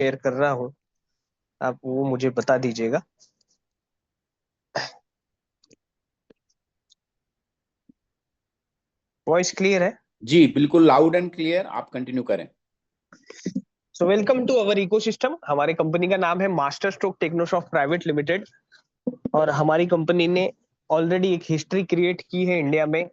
Share कर रहा हूँ, आप वो मुझे बता दीजिएगा। वॉइस क्लियर है? जी बिल्कुल लाउड एंड क्लियर, आप कंटिन्यू करें। So welcome to our ecosystem. हमारे कंपनी का नाम है Master Stroke Technosoft Private Limited. और हमारी कंपनी ने ऑलरेडी एक हिस्ट्री क्रिएट की है इंडिया में।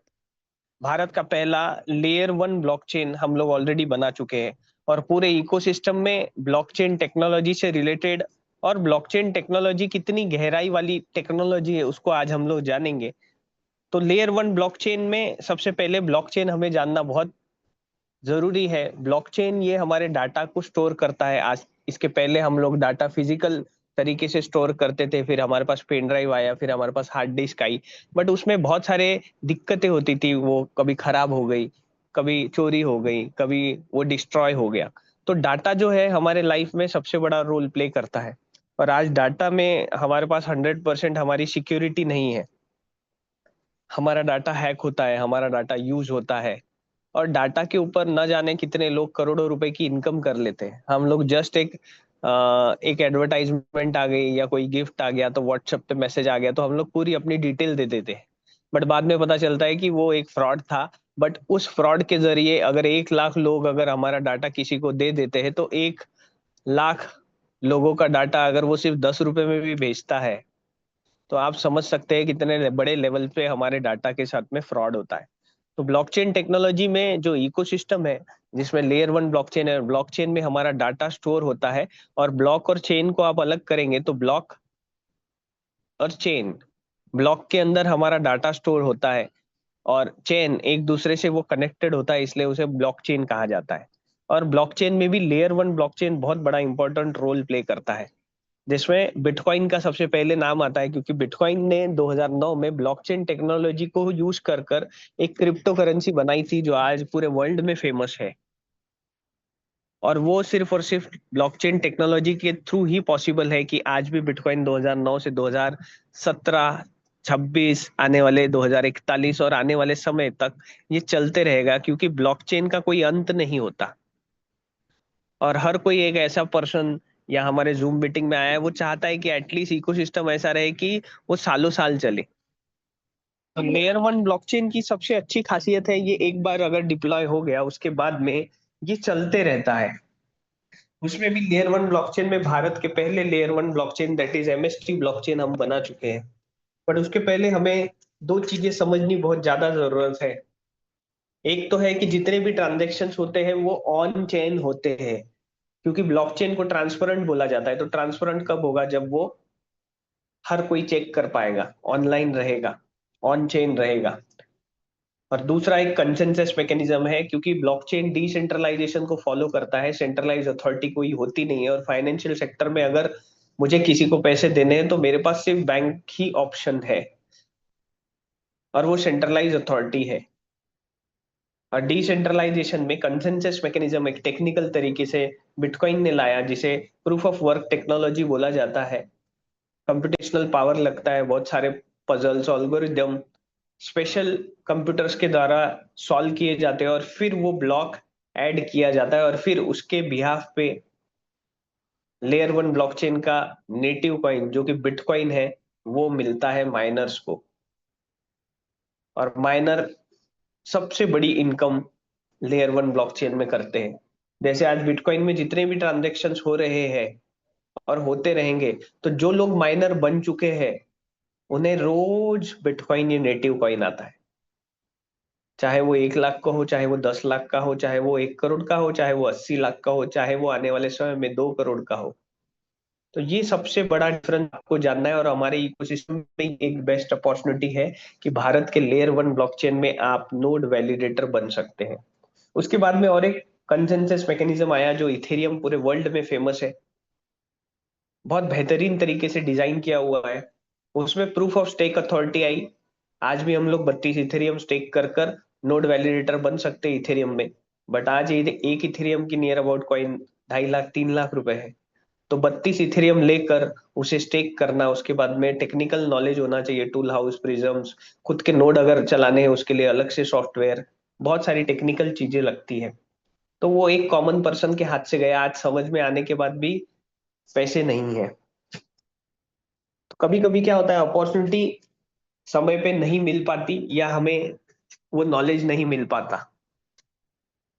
भारत का पहला लेयर वन ब्लॉकचेन हम लोग ऑलरेडी बना चुके हैं। और पूरे इकोसिस्टम में ब्लॉकचेन टेक्नोलॉजी से रिलेटेड और ब्लॉकचेन टेक्नोलॉजी कितनी गहराई वाली टेक्नोलॉजी है उसको आज हम लोग जानेंगे। तो लेयर वन ब्लॉकचेन में सबसे पहले ब्लॉकचेन हमें जानना बहुत जरूरी है। ब्लॉकचेन ये हमारे डाटा को स्टोर करता है। आज इसके पहले हम लोग डाटा फिजिकल तरीके से स्टोर करते थे, फिर हमारे पास पेन ड्राइव आया, फिर हमारे पास हार्ड डिस्क आई। बट उसमें बहुत सारे दिक्कतें होती थी, वो कभी खराब हो गई, कभी चोरी हो गई, कभी वो डिस्ट्रॉय हो गया। तो डाटा जो है हमारे लाइफ में सबसे बड़ा रोल प्ले करता है। और आज डाटा में हमारे पास 100% हमारी सिक्योरिटी नहीं है। हमारा डाटा हैक होता है, हमारा डाटा यूज होता है। और डाटा के ऊपर न जाने कितने लोग करोड़ों रुपए की इनकम कर लेते हैं। हम लोग जस्ट एक एडवर्टाइजमेंट आ गई या कोई गिफ्ट आ गया तो व्हाट्सएप पे मैसेज आ गया तो हम लोग पूरी अपनी डिटेल दे देते हैं। बट बाद में पता चलता है कि वो एक फ्रॉड था। बट उस फ्रॉड के जरिए अगर 1 लाख लोग अगर हमारा डाटा किसी को दे देते हैं तो 1 लाख लोगों का डाटा अगर वो सिर्फ 10 रुपए में भी बेचता है तो आप समझ सकते हैं कितने बड़े लेवल पे हमारे डाटा के साथ में फ्रॉड होता है। तो ब्लॉकचेन टेक्नोलॉजी में जो इकोसिस्टम है, जिसमें लेयर वन ब्लॉकचेन है, ब्लॉकचेन में हमारा डाटा स्टोर होता है। और ब्लॉक और चेन को आप अलग करेंगे तो ब्लॉक और चेन, ब्लॉक के अंदर हमारा डाटा स्टोर होता है और चेन एक दूसरे से वो कनेक्टेड होता है, इसलिए उसे ब्लॉकचेन कहा जाता है। और ब्लॉकचेन में भी लेयर वन ब्लॉकचेन बहुत बड़ा इंपॉर्टेंट रोल प्ले करता है, जिसमें बिटकॉइन का सबसे पहले नाम आता है, क्योंकि बिटकॉइन ने 2009 में ब्लॉकचेन टेक्नोलॉजी को यूज कर कर एक क्रिप्टो करेंसी बनाई थी जो आज पूरे वर्ल्ड में फेमस है। और वो सिर्फ और सिर्फ ब्लॉकचेन टेक्नोलॉजी के थ्रू ही पॉसिबल है कि आज भी बिटकॉइन 2009 से 2017, 26, आने वाले 2041 और आने वाले समय तक ये चलते रहेगा, क्योंकि ब्लॉकचेन का कोई अंत नहीं होता। और हर कोई एक ऐसा पर्सन या हमारे जूम मीटिंग में आया है वो चाहता है कि एटलीस्ट इकोसिस्टम ऐसा रहे कि वो सालों साल चले। तो लेयर वन ब्लॉकचेन की सबसे अच्छी खासियत है, ये एक बार अगर डिप्लॉय हो गया उसके बाद में ये चलते रहता है। उसमें भी लेयर वन ब्लॉकचेन में भारत के पहले layer one blockchain that is MST blockchain हम बना चुके हैं। बट उसके पहले हमें दो चीजें समझनी बहुत ज्यादा जरूरत है। एक तो है कि जितने भी ट्रांजेक्शन्स होते हैं वो ऑन चेन होते हैं, क्योंकि ब्लॉकचेन को ट्रांसपेरेंट बोला जाता है। तो ट्रांसपेरेंट कब होगा? जब वो हर कोई चेक कर पाएगा, ऑनलाइन रहेगा, ऑन चेन रहेगा। और दूसरा एक कंसेंसस मैकेनिज्म है, क्योंकि ब्लॉकचेन डिसेंट्रलाइजेशन को फॉलो करता है, सेंट्रलाइज अथॉरिटी कोई होती नहीं है। और फाइनेंशियल सेक्टर में अगर मुझे किसी को पैसे देने हैं तो मेरे पास सिर्फ बैंक ही ऑप्शन है, और वो सेंट्रलाइज अथॉरिटी है। और डिसेंट्रलाइजेशन में कंसेंसस मैकेनिज्म एक टेक्निकल तरीके से बिटकॉइन ने लाया, जिसे प्रूफ ऑफ वर्क टेक्नोलॉजी बोला जाता है। कंप्यूटेशनल पावर लगता है, बहुत सारे पजल्स, एल्गोरिदम स्पेशल कंप्यूटर्स के द्वारा सॉल्व किए जाते हैं, और फिर वो ब्लॉक ऐड किया जाता है। और फिर उसके बिहाफ पे लेयर वन ब्लॉकचेन का नेटिव कॉइन जो कि बिटकॉइन है वो मिलता है माइनर्स को। और माइनर सबसे बड़ी इनकम लेयर वन ब्लॉकचेन में करते हैं। जैसे आज बिटकॉइन में जितने भी ट्रांजेक्शन्स हो रहे हैं और होते रहेंगे, तो जो लोग माइनर बन चुके हैं उन्हें रोज बिटकॉइन ये नेटिव कॉइन आता है। चाहे वो 1 लाख का हो, चाहे वो 10 लाख का हो, चाहे वो 1 करोड़ का हो, चाहे वो 80 लाख का हो, चाहे वो आने वाले समय में 2 करोड़ का हो। तो ये सबसे बड़ा डिफरेंस आपको जानना है। और हमारे इकोसिस्टम में एक बेस्ट अपॉर्चुनिटी है कि भारत के लेयर वन ब्लॉकचेन में आप नोड वैलिडेटर बन सकते हैं। उसके बाद में और एक कंसेंसस मैकेनिज्म आया जो इथेरियम पूरे वर्ल्ड में फेमस है, बहुत बेहतरीन तरीके से डिजाइन किया हुआ है। उसमें प्रूफ ऑफ स्टेक अथॉरिटी आई। आज भी हम लोग 32 इथेरियम स्टेक कर कर नोड वैलिडेटर बन सकते हैं इथेरियम में। बट आज ये एक इथेरियम की near about coin 2.5 lakh 3 lakh रुपए है। तो 32 इथेरियम लेकर उसे स्टेक करना, उसके बाद में टेक्निकल नॉलेज होना चाहिए, टूल हाउस, प्रिजम्स, खुद के नोड अगर चलाने हैं उसके लिए अलग से सॉफ्टवेयर, बहुत सारी टेक्निकल चीजें लगती है। तो वो एक कॉमन पर्सन के हाथ से गया, आज समझ में आने के बाद भी पैसे नहीं है। तो कभी कभी क्या होता है, अपॉर्चुनिटी समय पे नहीं मिल पाती या हमें वो नॉलेज नहीं मिल पाता।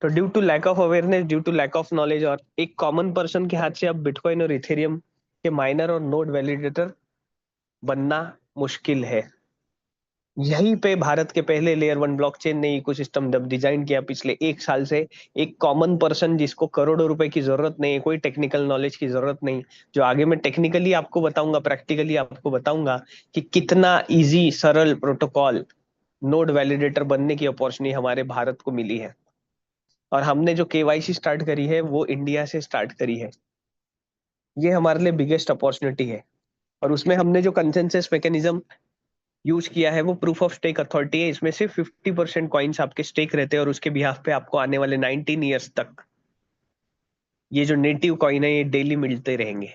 तो due to lack of awareness, due to lack of knowledge, और एक कॉमन पर्सन के हाथ से अब बिटकॉइन और इथेरियम के माइनर और नोड वैलिडेटर बनना मुश्किल है। यहीं पे भारत के पहले लेयर वन ब्लॉकचेन ने इकोसिस्टम जब डिजाइन किया पिछले 1 साल से, एक कॉमन पर्सन जिसको करोड़ों रुपए की जरूरत नहीं है, कोई टेक्निकल नॉलेज की जरूरत नहीं, जो आगे मैं टेक्निकली आपको बताऊंगा, प्रैक्टिकली आपको बताऊंगा कि कितना इजी सरल प्रोटोकॉल नोड वैलिडेटर बनने की अपॉर्चुनिटी हमारे भारत को मिली है। और हमने जो केवाईसी स्टार्ट करी है वो इंडिया से स्टार्ट करी है। ये हमारे लिए बिगेस्ट अपॉर्चुनिटी है। और उसमें हमने जो कंसेंसस मैकेनिज्म यूज किया है वो प्रूफ ऑफ स्टेक अथॉरिटी है। इसमें सिर्फ 50% कॉइन्स आपके स्टेक रहते हैं और उसके बिहाफ पे आपको आने वाले 19 ईयर्स तक ये जो नेटिव कॉइन है ये डेली मिलते रहेंगे।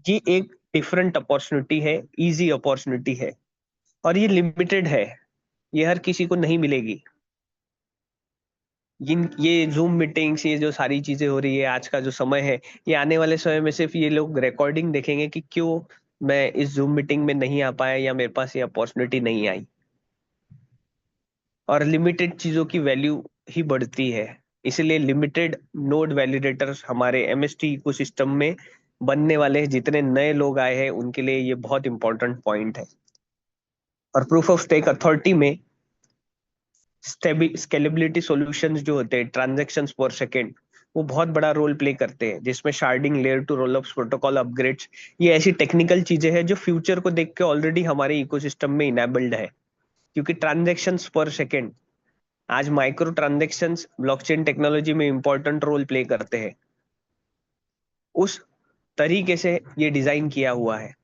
ये एक डिफरेंट अपॉर्चुनिटी है, इजी अपॉर्चुनिटी है, और ये लिमिटेड है, ये हर किसी को नहीं मिलेगी। ये जूम मीटिंग्स, ये जो सारी चीजें हो रही है, आज का जो समय है, ये आने वाले समय में सिर्फ ये लोग रिकॉर्डिंग देखेंगे कि क्यों मैं इस जूम मीटिंग में नहीं आ पाया या मेरे पास ये अपॉर्चुनिटी नहीं आई। और लिमिटेड चीजों की वैल्यू ही बढ़ती है, इसलिए लिमिटेड नोड वैलिडेटर्स हमारे एमएसटी इकोसिस्टम में बनने वाले हैं। जितने नए लोग आए हैं उनके लिए ये बहुत इंपॉर्टेंट पॉइंट है। और प्रूफ ऑफ स्टेक अथॉरिटी में स्केलेबिलिटी सॉल्यूशंस जो होते हैं, ट्रांजैक्शंस पर सेकेंड, वो बहुत बड़ा रोल प्ले करते हैं, जिसमें sharding, layer two rollups, protocol upgrades, ये ऐसी टेक्निकल चीजें हैं जो फ्यूचर को देख के ऑलरेडी हमारे इकोसिस्टम में इनेबल्ड है। क्योंकि ट्रांजैक्शंस पर सेकेंड, आज माइक्रो ट्रांजेक्शन्स ब्लॉकचेन टेक्नोलॉजी में इंपॉर्टेंट रोल प्ले करते हैं। उस तरीके से ये डिजाइन किया हुआ है।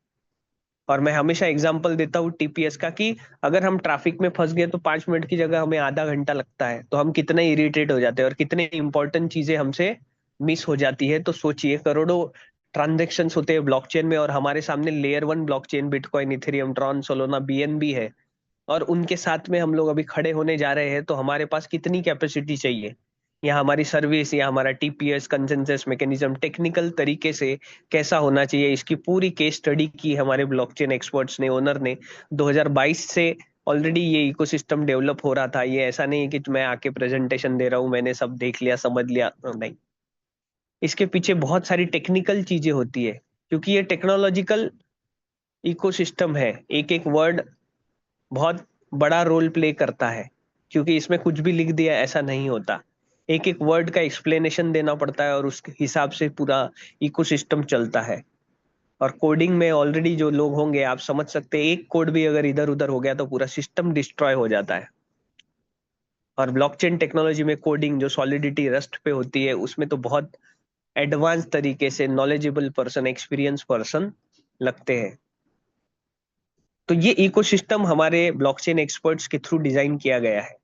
और मैं हमेशा एग्जांपल देता हूँ टीपीएस का, कि अगर हम ट्रैफिक में फंस गए तो 5 मिनट की जगह हमें आधा घंटा लगता है, तो हम कितने इरिटेट हो जाते हैं और कितने इंपॉर्टेंट चीजें हमसे मिस हो जाती है। तो सोचिए, करोड़ों ट्रांजेक्शन होते हैं ब्लॉकचेन में, और हमारे सामने layer one blockchain bitcoin, Ethereum, Tron, Solana, BNB है, और उनके साथ में हम लोग अभी खड़े होने जा रहे हैं। तो हमारे पास कितनी कैपेसिटी चाहिए, या हमारी सर्विस या हमारा टीपीएस कंसेंसस मैकेनिज्म टेक्निकल तरीके से कैसा होना चाहिए, इसकी पूरी केस स्टडी की हमारे ब्लॉकचेन एक्सपर्ट्स ने, ओनर ने। 2022 से ऑलरेडी ये इकोसिस्टम डेवलप हो रहा था। ये ऐसा नहीं कि मैं आके प्रेजेंटेशन दे रहा हूँ, मैंने सब देख लिया समझ लिया, नहीं। इसके पीछे बहुत सारी टेक्निकल चीजें होती है, क्योंकि ये टेक्नोलॉजिकल इकोसिस्टम है। एक एक वर्ड बहुत बड़ा रोल प्ले करता है, क्योंकि इसमें कुछ भी लिख दिया ऐसा नहीं होता। एक एक वर्ड का एक्सप्लेनेशन देना पड़ता है और उस हिसाब से पूरा इकोसिस्टम चलता है। और कोडिंग में ऑलरेडी जो लोग होंगे, आप समझ सकते हैं, एक कोड भी अगर इधर उधर हो गया तो पूरा सिस्टम डिस्ट्रॉय हो जाता है। और ब्लॉकचेन टेक्नोलॉजी में कोडिंग जो सॉलिडिटी रस्ट पे होती है, उसमें तो बहुत एडवांस तरीके से नॉलेजेबल पर्सन, एक्सपीरियंस पर्सन लगते हैं। तो ये इकोसिस्टम हमारे ब्लॉकचेन एक्सपर्ट्स के थ्रू डिजाइन किया गया है,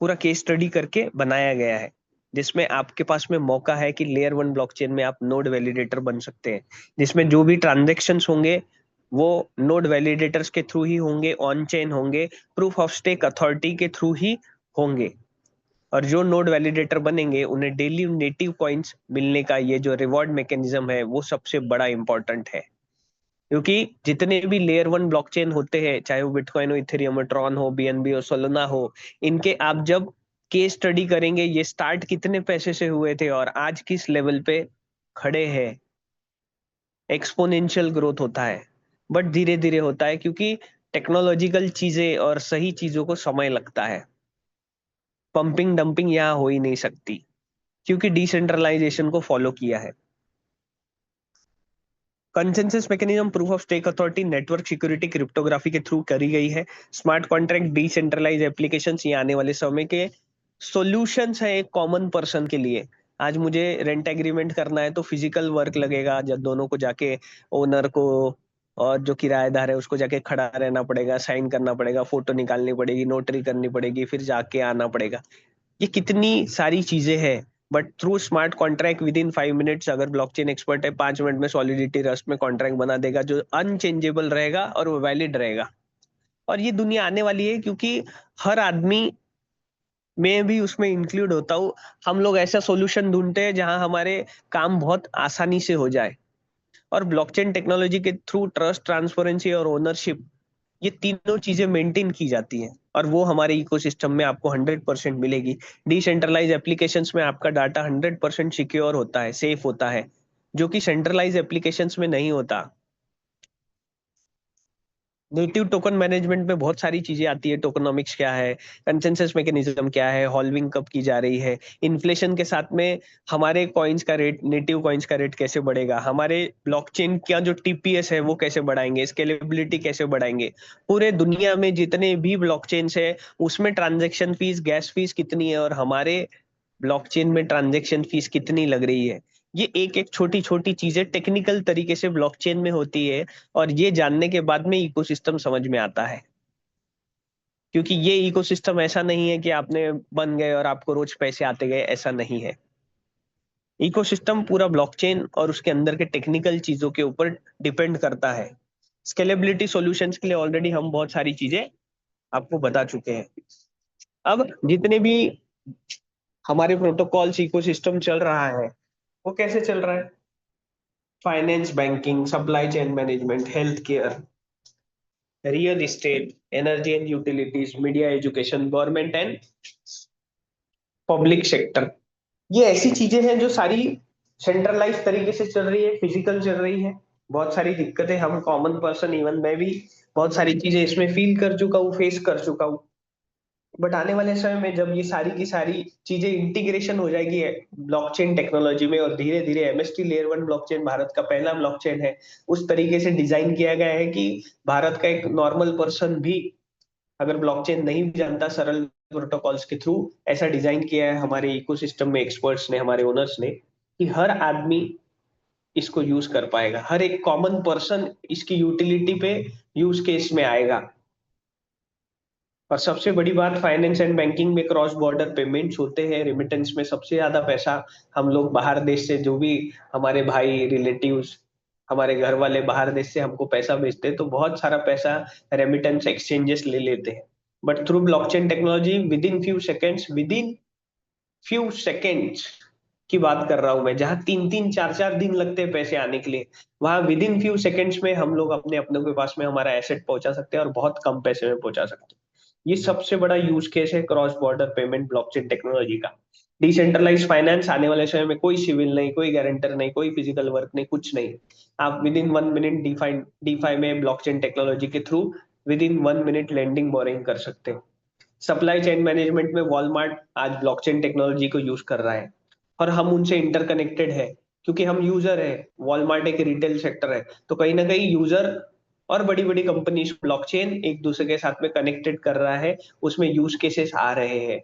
पूरा केस स्टडी करके बनाया गया है, जिसमें आपके पास में मौका है कि लेयर वन ब्लॉकचेन में आप नोड वैलिडेटर बन सकते हैं, जिसमें जो भी ट्रांजेक्शन्स होंगे वो नोड वैलिडेटर्स के थ्रू ही होंगे, ऑन चेन होंगे, प्रूफ ऑफ स्टेक अथॉरिटी के थ्रू ही होंगे। और जो नोड वैलिडेटर बनेंगे उन्हें डेली नेटिव कॉइन्स मिलने का ये जो रिवॉर्ड मैकेनिज्म है वो सबसे बड़ा इंपॉर्टेंट है। क्योंकि जितने भी लेयर वन ब्लॉकचेन होते हैं, चाहे वो बिटकॉइन हो, इथेरियम हो, ट्रॉन हो, बीएनबी हो, सोलोना हो, इनके आप जब केस स्टडी करेंगे, ये स्टार्ट कितने पैसे से हुए थे और आज किस लेवल पे खड़े हैं, एक्सपोनेंशियल ग्रोथ होता है। बट धीरे धीरे होता है, क्योंकि टेक्नोलॉजिकल चीजें और सही चीजों को समय लगता है। पंपिंग डंपिंग यहाँ हो ही नहीं सकती, क्योंकि डिसेंट्रलाइजेशन को फॉलो किया है। Consensus mechanism, proof of stake authority, network security, cryptography के थ्रू करी गई है। स्मार्ट कॉन्ट्रैक्ट, डिसेंट्रलाइज एप्लीकेशंस, ये आने वाले समय के सॉल्यूशंस है एक कॉमन पर्सन के लिए। आज मुझे रेंट एग्रीमेंट करना है तो फिजिकल वर्क लगेगा, जब दोनों को जाके, ओनर को और जो किराएदार है उसको जाके खड़ा रहना पड़ेगा, साइन करना पड़ेगा, फोटो निकालनी पड़ेगी, नोटरी करनी पड़ेगी, फिर जाके आना पड़ेगा। ये कितनी सारी चीजें हैं। But through smart contract with in 5 minutes, अगर ब्लॉकचेन एक्सपर्ट है, 5 मिनट में सॉलिडिटी रस्ट में कॉन्ट्रैक्ट बना देगा जो अनचेंजेबल रहेगा और वो वैलिड रहेगा। और ये दुनिया आने वाली है, क्योंकि हर आदमी मैं भी उसमें इंक्लूड होता हूँ। हम लोग ऐसा सॉल्यूशन ढूंढते हैं जहां हमारे काम बहुत आसानी से हो जाए। और ब्लॉकचेन टेक्नोलॉजी के थ्रू ट्रस्ट, ट्रांसपेरेंसी और ओनरशिप, ये तीनों चीजें मेंटेन की जाती हैं, और वो हमारे इकोसिस्टम में आपको 100% मिलेगी। डिसेंट्रलाइज एप्लीकेशंस में आपका डाटा 100% सिक्योर होता है, सेफ होता है, जो कि सेंट्रलाइज एप्लीकेशंस में नहीं होता। नेटिव टोकन मैनेजमेंट में बहुत सारी चीजें आती है। टोकनोमिक्स क्या है, कंसेंसस मैकेनिज्म क्या है, हॉल्विंग कब की जा रही है, इन्फ्लेशन के साथ में हमारे कॉइन्स का रेट, नेटिव कॉइन्स का रेट कैसे बढ़ेगा, हमारे ब्लॉकचेन का जो टीपीएस है वो कैसे बढ़ाएंगे, स्केलेबिलिटी कैसे बढ़ाएंगे, पूरे दुनिया में जितने भी ब्लॉकचेन्स है उसमें ट्रांजेक्शन फीस, गैस फीस कितनी है, और हमारे ब्लॉकचेन में ट्रांजैक्शन फीस कितनी लग रही है। ये एक एक छोटी छोटी चीजें टेक्निकल तरीके से ब्लॉकचेन में होती है, और ये जानने के बाद में इकोसिस्टम समझ में आता है। क्योंकि ये इकोसिस्टम ऐसा नहीं है कि आपने बन गए और आपको रोज पैसे आते गए, ऐसा नहीं है। इकोसिस्टम पूरा ब्लॉकचेन और उसके अंदर के टेक्निकल चीजों के ऊपर डिपेंड करता है। स्केलेबिलिटी सॉल्यूशंस के लिए ऑलरेडी हम बहुत सारी चीजें आपको बता चुके हैं। अब जितने भी हमारे प्रोटोकॉल्स, इकोसिस्टम चल रहा है, वो कैसे चल रहा है? Finance, banking, supply chain management, health care, real estate, energy and utilities, media, education, government and public sector. ये ऐसी चीजें हैं जो सारी सेंट्रलाइज तरीके से चल रही है, फिजिकल चल रही है। बहुत सारी दिक्कतें हम कॉमन पर्सन, इवन मैं भी बहुत सारी चीजें इसमें फील कर चुका हूँ, फेस कर चुका हूँ। बट आने वाले समय में जब ये सारी की सारी चीजें इंटीग्रेशन हो जाएगी ब्लॉकचेन टेक्नोलॉजी में, और धीरे धीरे एमएसटी लेयर 1 ब्लॉकचेन भारत का पहला ब्लॉकचेन है, उस तरीके से डिजाइन किया गया है कि भारत का एक नॉर्मल पर्सन भी अगर ब्लॉकचेन नहीं भी जानता, सरल प्रोटोकॉल्स के थ्रू ऐसा डिजाइन किया है हमारे इकोसिस्टम में एक्सपर्ट्स ने, हमारे ओनर्स ने, कि हर आदमी इसको यूज कर पाएगा, हर एक कॉमन पर्सन इसकी यूटिलिटी पे, यूज केस में आएगा। और सबसे बड़ी बात, फाइनेंस एंड बैंकिंग में क्रॉस बॉर्डर पेमेंट्स होते हैं, रेमिटेंस में सबसे ज्यादा पैसा हम लोग बाहर देश से, जो भी हमारे भाई, रिलेटिव्स, हमारे घर वाले बाहर देश से हमको पैसा भेजते हैं, तो बहुत सारा पैसा रेमिटेंस एक्सचेंजेस ले लेते हैं। But through blockchain technology, with in few seconds की बात कर रहा हूं मैं, जहां 3-3, 4-4 दिन लगते हैं पैसे आने के लिए, वहां विद इन फ्यू सेकेंड्स में हम लोग अपने अपनों के पास में हमारा एसेट पहुंचा सकते हैं, और बहुत कम पैसे में पहुंचा सकते हैं। ये सबसे बड़ा यूज केस है cross border payment blockchain technology का। डिसेंट्रलाइज फाइनेंस आने वाले समय में कोई सिविल नहीं, कोई गारंटर नहीं, कोई फिजिकल वर्क नहीं, कुछ नहीं। आप विद इन 1 मिनट डीफाई में ब्लॉकचेन टेक्नोलॉजी के through with in 1 minute lending, boring कर सकते हैं। सप्लाई चेन मैनेजमेंट में वॉलमार्ट आज ब्लॉकचेन टेक्नोलॉजी को यूज कर रहा है, और हम उनसे इंटरकनेक्टेड है, क्योंकि हम यूजर है। वॉलमार्ट एक रिटेल सेक्टर है, तो कहीं ना कहीं यूजर और बड़ी बड़ी कंपनी ब्लॉकचेन एक दूसरे के साथ में कनेक्टेड कर रहा है, उसमें यूज केसेस आ रहे हैं।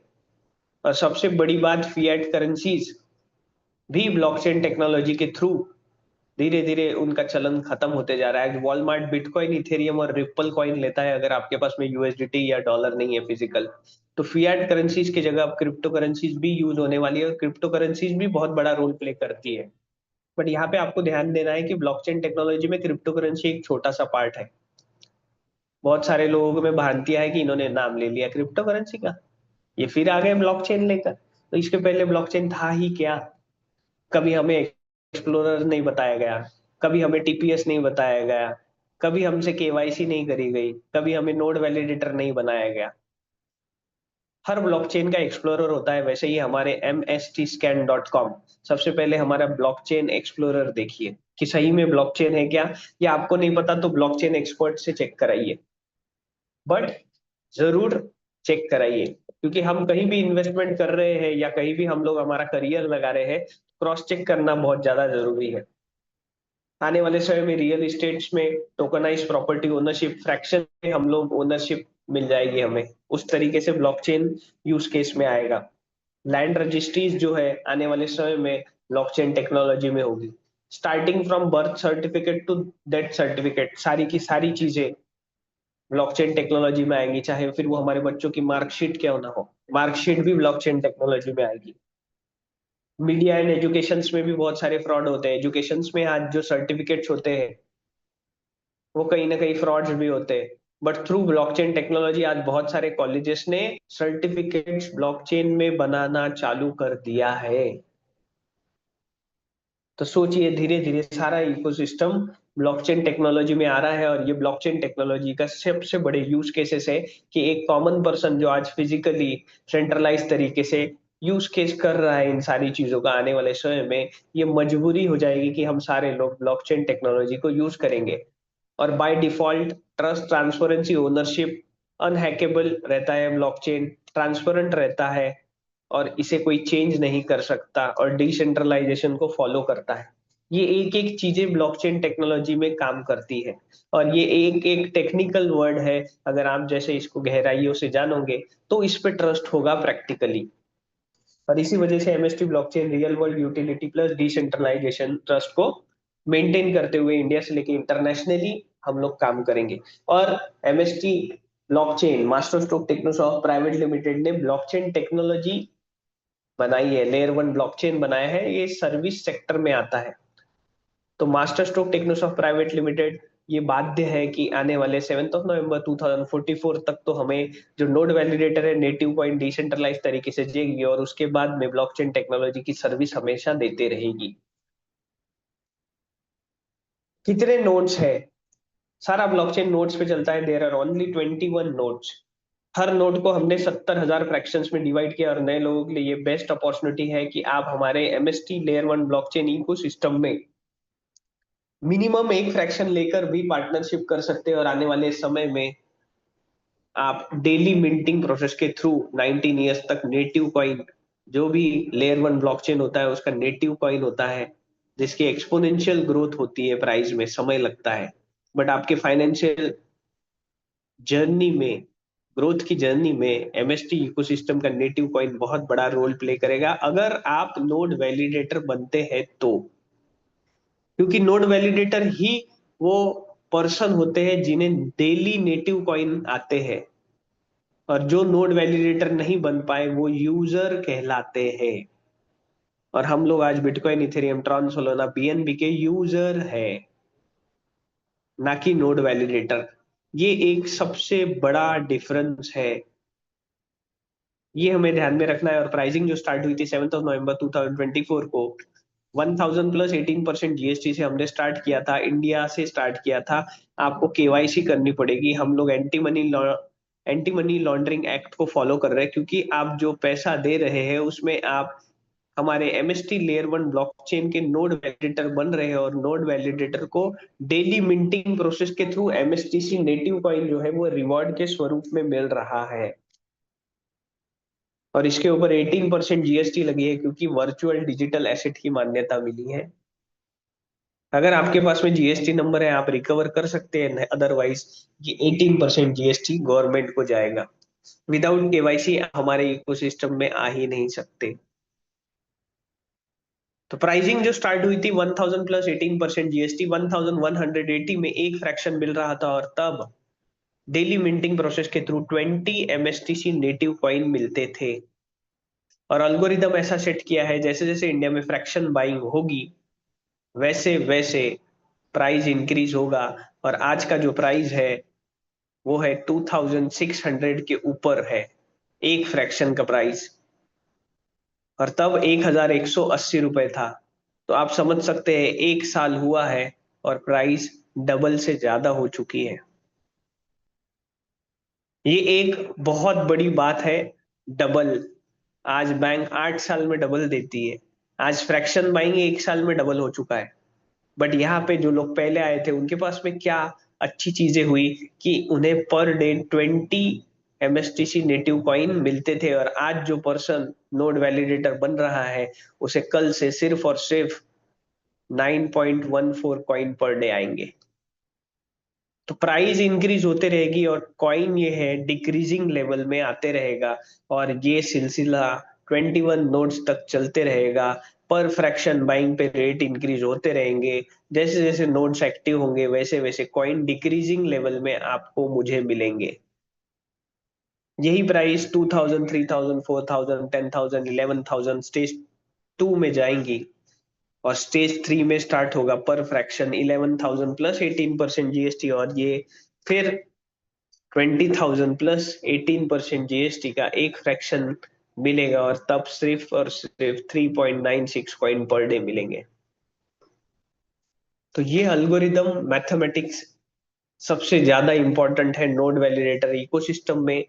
और सबसे बड़ी बात, फिएट करेंसीज भी ब्लॉकचेन टेक्नोलॉजी के थ्रू धीरे धीरे उनका चलन खत्म होते जा रहा है। वॉलमार्ट बिटकॉइन, इथेरियम और रिपल कॉइन लेता है अगर आपके पास में यूएसडीटी या डॉलर नहीं है फिजिकल। तो फिएट करेंसीज की जगह अब क्रिप्टो करेंसीज भी यूज होने वाली है, और क्रिप्टो करेंसीज भी बहुत बड़ा रोल प्ले करती है। बट यहाँ पे आपको ध्यान देना है कि ब्लॉकचेन टेक्नोलॉजी में क्रिप्टो करेंसी एक छोटा सा पार्ट है। बहुत सारे लोगों में भ्रांतियां है कि इन्होंने नाम ले लिया क्रिप्टो करेंसी का, ये फिर आ गए ब्लॉकचेन लेकर। तो इसके पहले ब्लॉकचेन था ही क्या? कभी हमें एक्सप्लोरर नहीं बताया गया, कभी हमें टीपीएस नहीं बताया गया, कभी हमसे केवाईसी नहीं करी गई, कभी हमें नोड वैलिडेटर नहीं बनाया गया। हर ब्लॉकचेन का एक्सप्लोरर होता है, वैसे ही हमारे mstscan.com, सबसे पहले हमारा ब्लॉकचेन एक्सप्लोरर देखिए कि सही में ब्लॉकचेन है क्या। या आपको नहीं पता तो ब्लॉकचेन एक्सपर्ट से चेक कराइए, बट जरूर चेक कराइए, क्योंकि हम कहीं भी इन्वेस्टमेंट कर रहे हैं या कहीं भी हम लोग हमारा करियर लगा रहे हैं, क्रॉस चेक करना बहुत ज्यादा जरूरी है। आने वाले समय में रियल इस्टेट्स में टोकनाइज प्रॉपर्टी ओनरशिप, फ्रैक्शन में हम लोग ओनरशिप मिल जाएगी हमें, उस तरीके से ब्लॉकचेन यूज केस में आएगा। लैंड रजिस्ट्रीज जो है आने वाले समय में ब्लॉकचेन टेक्नोलॉजी में होगी। Starting from birth certificate to death certificate, सारी की सारी चीजें ब्लॉकचेन टेक्नोलॉजी में आएंगी, चाहे फिर वो हमारे बच्चों की मार्कशीट क्यों ना हो, मार्कशीट भी ब्लॉकचेन टेक्नोलॉजी में आएगी। मीडिया एंड एजुकेशन में भी बहुत सारे फ्रॉड होते हैं। एजुकेशन में आज जो सर्टिफिकेट्स होते हैं वो कहीं ना कहीं फ्रॉड्स भी होते हैं। बट थ्रू ब्लॉकचेन टेक्नोलॉजी आज बहुत सारे कॉलेजेस ने सर्टिफिकेट्स ब्लॉकचेन में बनाना चालू कर दिया है। तो सोचिए धीरे धीरे सारा इकोसिस्टम ब्लॉकचेन टेक्नोलॉजी में आ रहा है, और ये ब्लॉकचेन टेक्नोलॉजी का सबसे बड़े यूज केसेस है कि एक कॉमन पर्सन जो आज फिजिकली सेंट्रलाइज तरीके से यूज केस कर रहा है इन सारी चीजों का, आने वाले समय में ये मजबूरी हो जाएगी कि हम सारे लोग ब्लॉकचेन टेक्नोलॉजी को यूज करेंगे। और by default trust, transparency, ownership unhackable रहता है, ब्लॉकचेन ट्रांसपेरेंट रहता है और इसे कोई चेंज नहीं कर सकता, और डिसेंट्रलाइजेशन को फॉलो करता है। ये एक एक चीजें ब्लॉकचेन टेक्नोलॉजी में काम करती है, और ये एक एक टेक्निकल वर्ड है। अगर आप जैसे इसको गहराइयों से जानोगे तो इस पे ट्रस्ट होगा प्रैक्टिकली। और इसी वजह से MST blockchain real world utility plus decentralisation trust को मेंटेन करते हुए इंडिया से लेके इंटरनेशनली हम लोग काम करेंगे। और MST Blockchain Master Stroke Technosoft Private Limited ने ब्लॉकचेन टेक्नोलॉजी बनाई है, लेयर वन ब्लॉकचेन बनाया है, ये सर्विस सेक्टर में आता है। तो master Stroke Technosoft Private limited ये बाध्य है कि आने वाले 7 नवंबर 2044 तक तो हमें जो नोड वैलिडेटर है नेटिव कॉइन डिसेंट्रलाइज तरीके से देगी, और उसके बाद में ब्लॉकचेन टेक्नोलॉजी की सर्विस हमेशा देते रहेगी। कितने नोड्स है? सारा ब्लॉकचेन नोड्स पे चलता है। There are only 21 nodes. हर नोड को हमने 70,000 फ्रैक्शंस में डिवाइड किया, और नए लोगों के लिए ये बेस्ट अपॉर्चुनिटी है कि आप हमारे MST layer one blockchain ecosystem में मिनिमम एक फ्रैक्शन लेकर भी पार्टनरशिप कर सकते हैं। और आने वाले समय में आप डेली मिंटिंग प्रोसेस के थ्रू 19 ईयर्स तक नेटिव कॉइन, जो भी लेयर वन ब्लॉकचेन होता है उसका नेटिव कॉइन होता है, जिसकी एक्सपोनेंशियल ग्रोथ होती है, प्राइस में समय लगता है, बट आपके फाइनेंशियल जर्नी में, ग्रोथ की जर्नी में एमएसटी इकोसिस्टम का नेटिव कॉइन बहुत बड़ा रोल प्ले करेगा, अगर आप नोड वैलिडेटर बनते हैं तो। क्योंकि नोड वैलिडेटर ही वो पर्सन होते हैं जिन्हें डेली नेटिव कॉइन आते हैं, और जो नोड वैलिडेटर नहीं बन पाए वो यूजर कहलाते हैं। और हम लोग आज bitcoin, Ethereum, Tron, Solana, BNB के यूजर है, ना कि नोड वैलिडेटर। ये एक सबसे बड़ा डिफरेंस है, ये हमें ध्यान में रखना है। और प्राइसिंग जो स्टार्ट हुई थी 7 नवंबर 2024 को 1000 प्लस 18% जीएसटी से हमने स्टार्ट किया था, इंडिया से स्टार्ट किया था। आपको केवाईसी करनी पड़ेगी। हम लोग एंटी मनी लॉन्ड्रिंग एक्ट को फॉलो कर रहे हैं, क्योंकि आप जो पैसा दे रहे हैं उसमें आप हमारे एमएसटी लेयर वन ब्लॉकचेन के नोड वैलिडेटर बन रहे हैं, और नोड वैलिडेटर को डेली मिंटिंग प्रोसेस के थ्रू एमएसटीसी नेटिव कॉइन जो है वो रिवॉर्ड के स्वरूप में मिल रहा है। और इसके ऊपर 18% जीएसटी लगी है, क्योंकि वर्चुअल डिजिटल एसेट की मान्यता मिली है। अगर आपके पास में जीएसटी नंबर है आप रिकवर कर सकते हैं, अदरवाइज ये 18% जीएसटी गवर्नमेंट को जाएगा। विदाउट केवाईसी हमारे इकोसिस्टम में आ ही नहीं सकते। तो प्राइसिंग जो स्टार्ट हुई थी 1000 प्लस 18% जीएसटी 1180 में एक फ्रैक्शन मिल रहा था, और तब डेली मिंटिंग प्रोसेस के थ्रू 20 एमएसटीसी नेटिव कॉइन मिलते थे। और अल्गोरिदम ऐसा सेट किया है, जैसे जैसे इंडिया में फ्रैक्शन बाइंग होगी वैसे वैसे प्राइस इंक्रीज होगा। और आज का जो प्राइस है वो है 2600 के ऊपर है, एक फ्रैक्शन का प्राइस, और तब 1180 रुपए था। तो आप समझ सकते हैं एक साल हुआ है और प्राइस डबल से ज्यादा हो चुकी है। ये एक बहुत बड़ी बात है। डबल, आज बैंक 8 साल में डबल देती है, आज फ्रैक्शन बाइंग एक साल में डबल हो चुका है। बट यहाँ पे जो लोग पहले आए थे उनके पास में क्या अच्छी चीजें हुई कि उन्हें per day 20 MSTC native coin मिलते थे, और आज जो पर्सन नोड वैलिडेटर बन रहा है उसे कल से सिर्फ और सिर्फ 9.14 कॉइन पर डे आएंगे। तो प्राइस इंक्रीज होते रहेगी और कॉइन ये है डिक्रीजिंग लेवल में आते रहेगा, और ये सिलसिला 21 नोड्स तक चलते रहेगा। पर फ्रैक्शन बाइंग पे रेट इंक्रीज होते रहेंगे, जैसे जैसे नोड्स एक्टिव होंगे वैसे वैसे कॉइन डिक्रीजिंग लेवल में आपको मुझे मिलेंगे। यही प्राइस 2000, 3000, 4000, 10,000, 11,000 स्टेज 2 में जाएंगी, और स्टेज 3 में स्टार्ट होगा पर फ्रैक्शन 11,000 प्लस 18% जीएसटी, और ये फिर 20,000 प्लस 18% जीएसटी का एक फ्रैक्शन मिलेगा, और तब सिर्फ और सिर्फ 3.96 कॉइन पर डे मिलेंगे। तो ये अल्गोरिदम मैथमेटिक्स सबसे ज्यादा इंपॉर्टेंट है नोड वैलिडेटर इकोसिस्टम में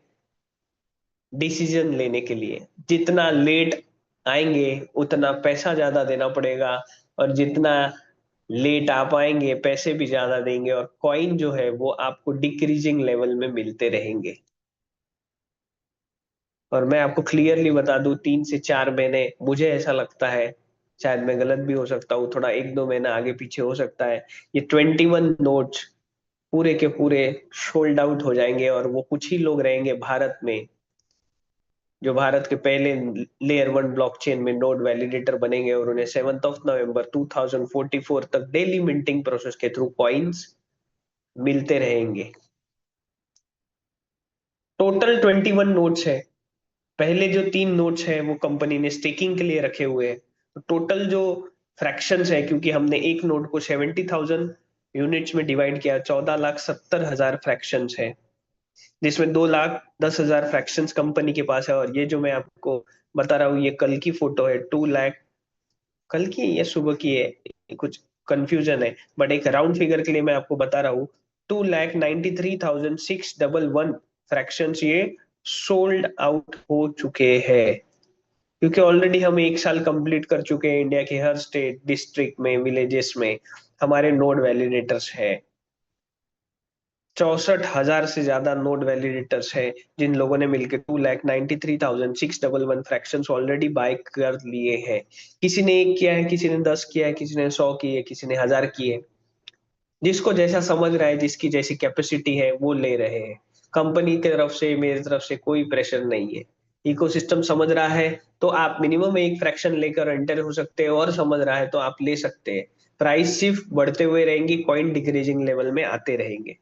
डिसीजन लेने के लिए। जितना लेट आएंगे उतना पैसा ज्यादा देना पड़ेगा, और जितना लेट आ पाएंगे पैसे भी ज्यादा देंगे, और कॉइन जो है वो आपको डिक्रीजिंग लेवल में मिलते रहेंगे। और मैं आपको क्लियरली बता दूं, 3 से 4 महीने मुझे ऐसा लगता है, शायद मैं गलत भी हो सकता हूँ, थोड़ा 1-2 महीना आगे पीछे हो सकता है, ये 21 नोट्स पूरे के पूरे सोल्ड आउट हो जाएंगे, और वो कुछ ही लोग रहेंगे भारत में जो भारत के पहले लेयर 1 ब्लॉकचेन में नोड वैलिडेटर बनेंगे, और उन्हें 7 नवंबर 2044 तक डेली मिंटिंग प्रोसेस के थ्रू कॉइन्स मिलते रहेंगे। टोटल 21 नोट्स है। पहले जो 3 नोट्स है वो कंपनी ने स्टेकिंग के लिए रखे हुए हैं। तो टोटल जो फ्रैक्शंस है, क्योंकि हमने एक नोट को 70,000 यूनिट्स में डिवाइड किया, 14,70,000 फ्रैक्शंस है, जिसमें 2,10,000 फ्रैक्शंस कंपनी के पास है। और ये जो मैं आपको बता रहा हूँ, ये कल की फोटो है, 2 लाख, कल की या सुबह की है, कुछ कंफ्यूजन है, बट एक राउंड फिगर के लिए मैं आपको बता रहा हूँ, 2,93,611 फ्रैक्शंस ये सोल्ड आउट हो चुके हैं, क्योंकि ऑलरेडी हम एक साल कंप्लीट कर चुके हैं। इंडिया के हर स्टेट, डिस्ट्रिक्ट में, विलेजेस में हमारे नोड वैलिडेटर्स है। 64,000 से ज्यादा नोड वैलिडेटर्स है, जिन लोगों ने मिलकर 2,93,611 फ्रैक्शन ऑलरेडी बाय कर लिए हैं। किसी ने 1 किया है, किसी ने 10 किया है, किसी ने 100 की है, किसी ने 1,000 की है। जिसको जैसा समझ रहा है, जिसकी जैसी कैपेसिटी है, वो ले रहे हैं। कंपनी की तरफ से, मेरी तरफ से कोई प्रेशर नहीं है। इकोसिस्टम समझ रहा है तो आप मिनिमम एक फ्रैक्शन लेकर एंटर हो सकते हैं, और समझ रहा है तो आप ले सकते हैं। प्राइस सिर्फ बढ़ते हुए रहेंगी, कॉइन डिक्रीजिंग लेवल में आते रहेंगे।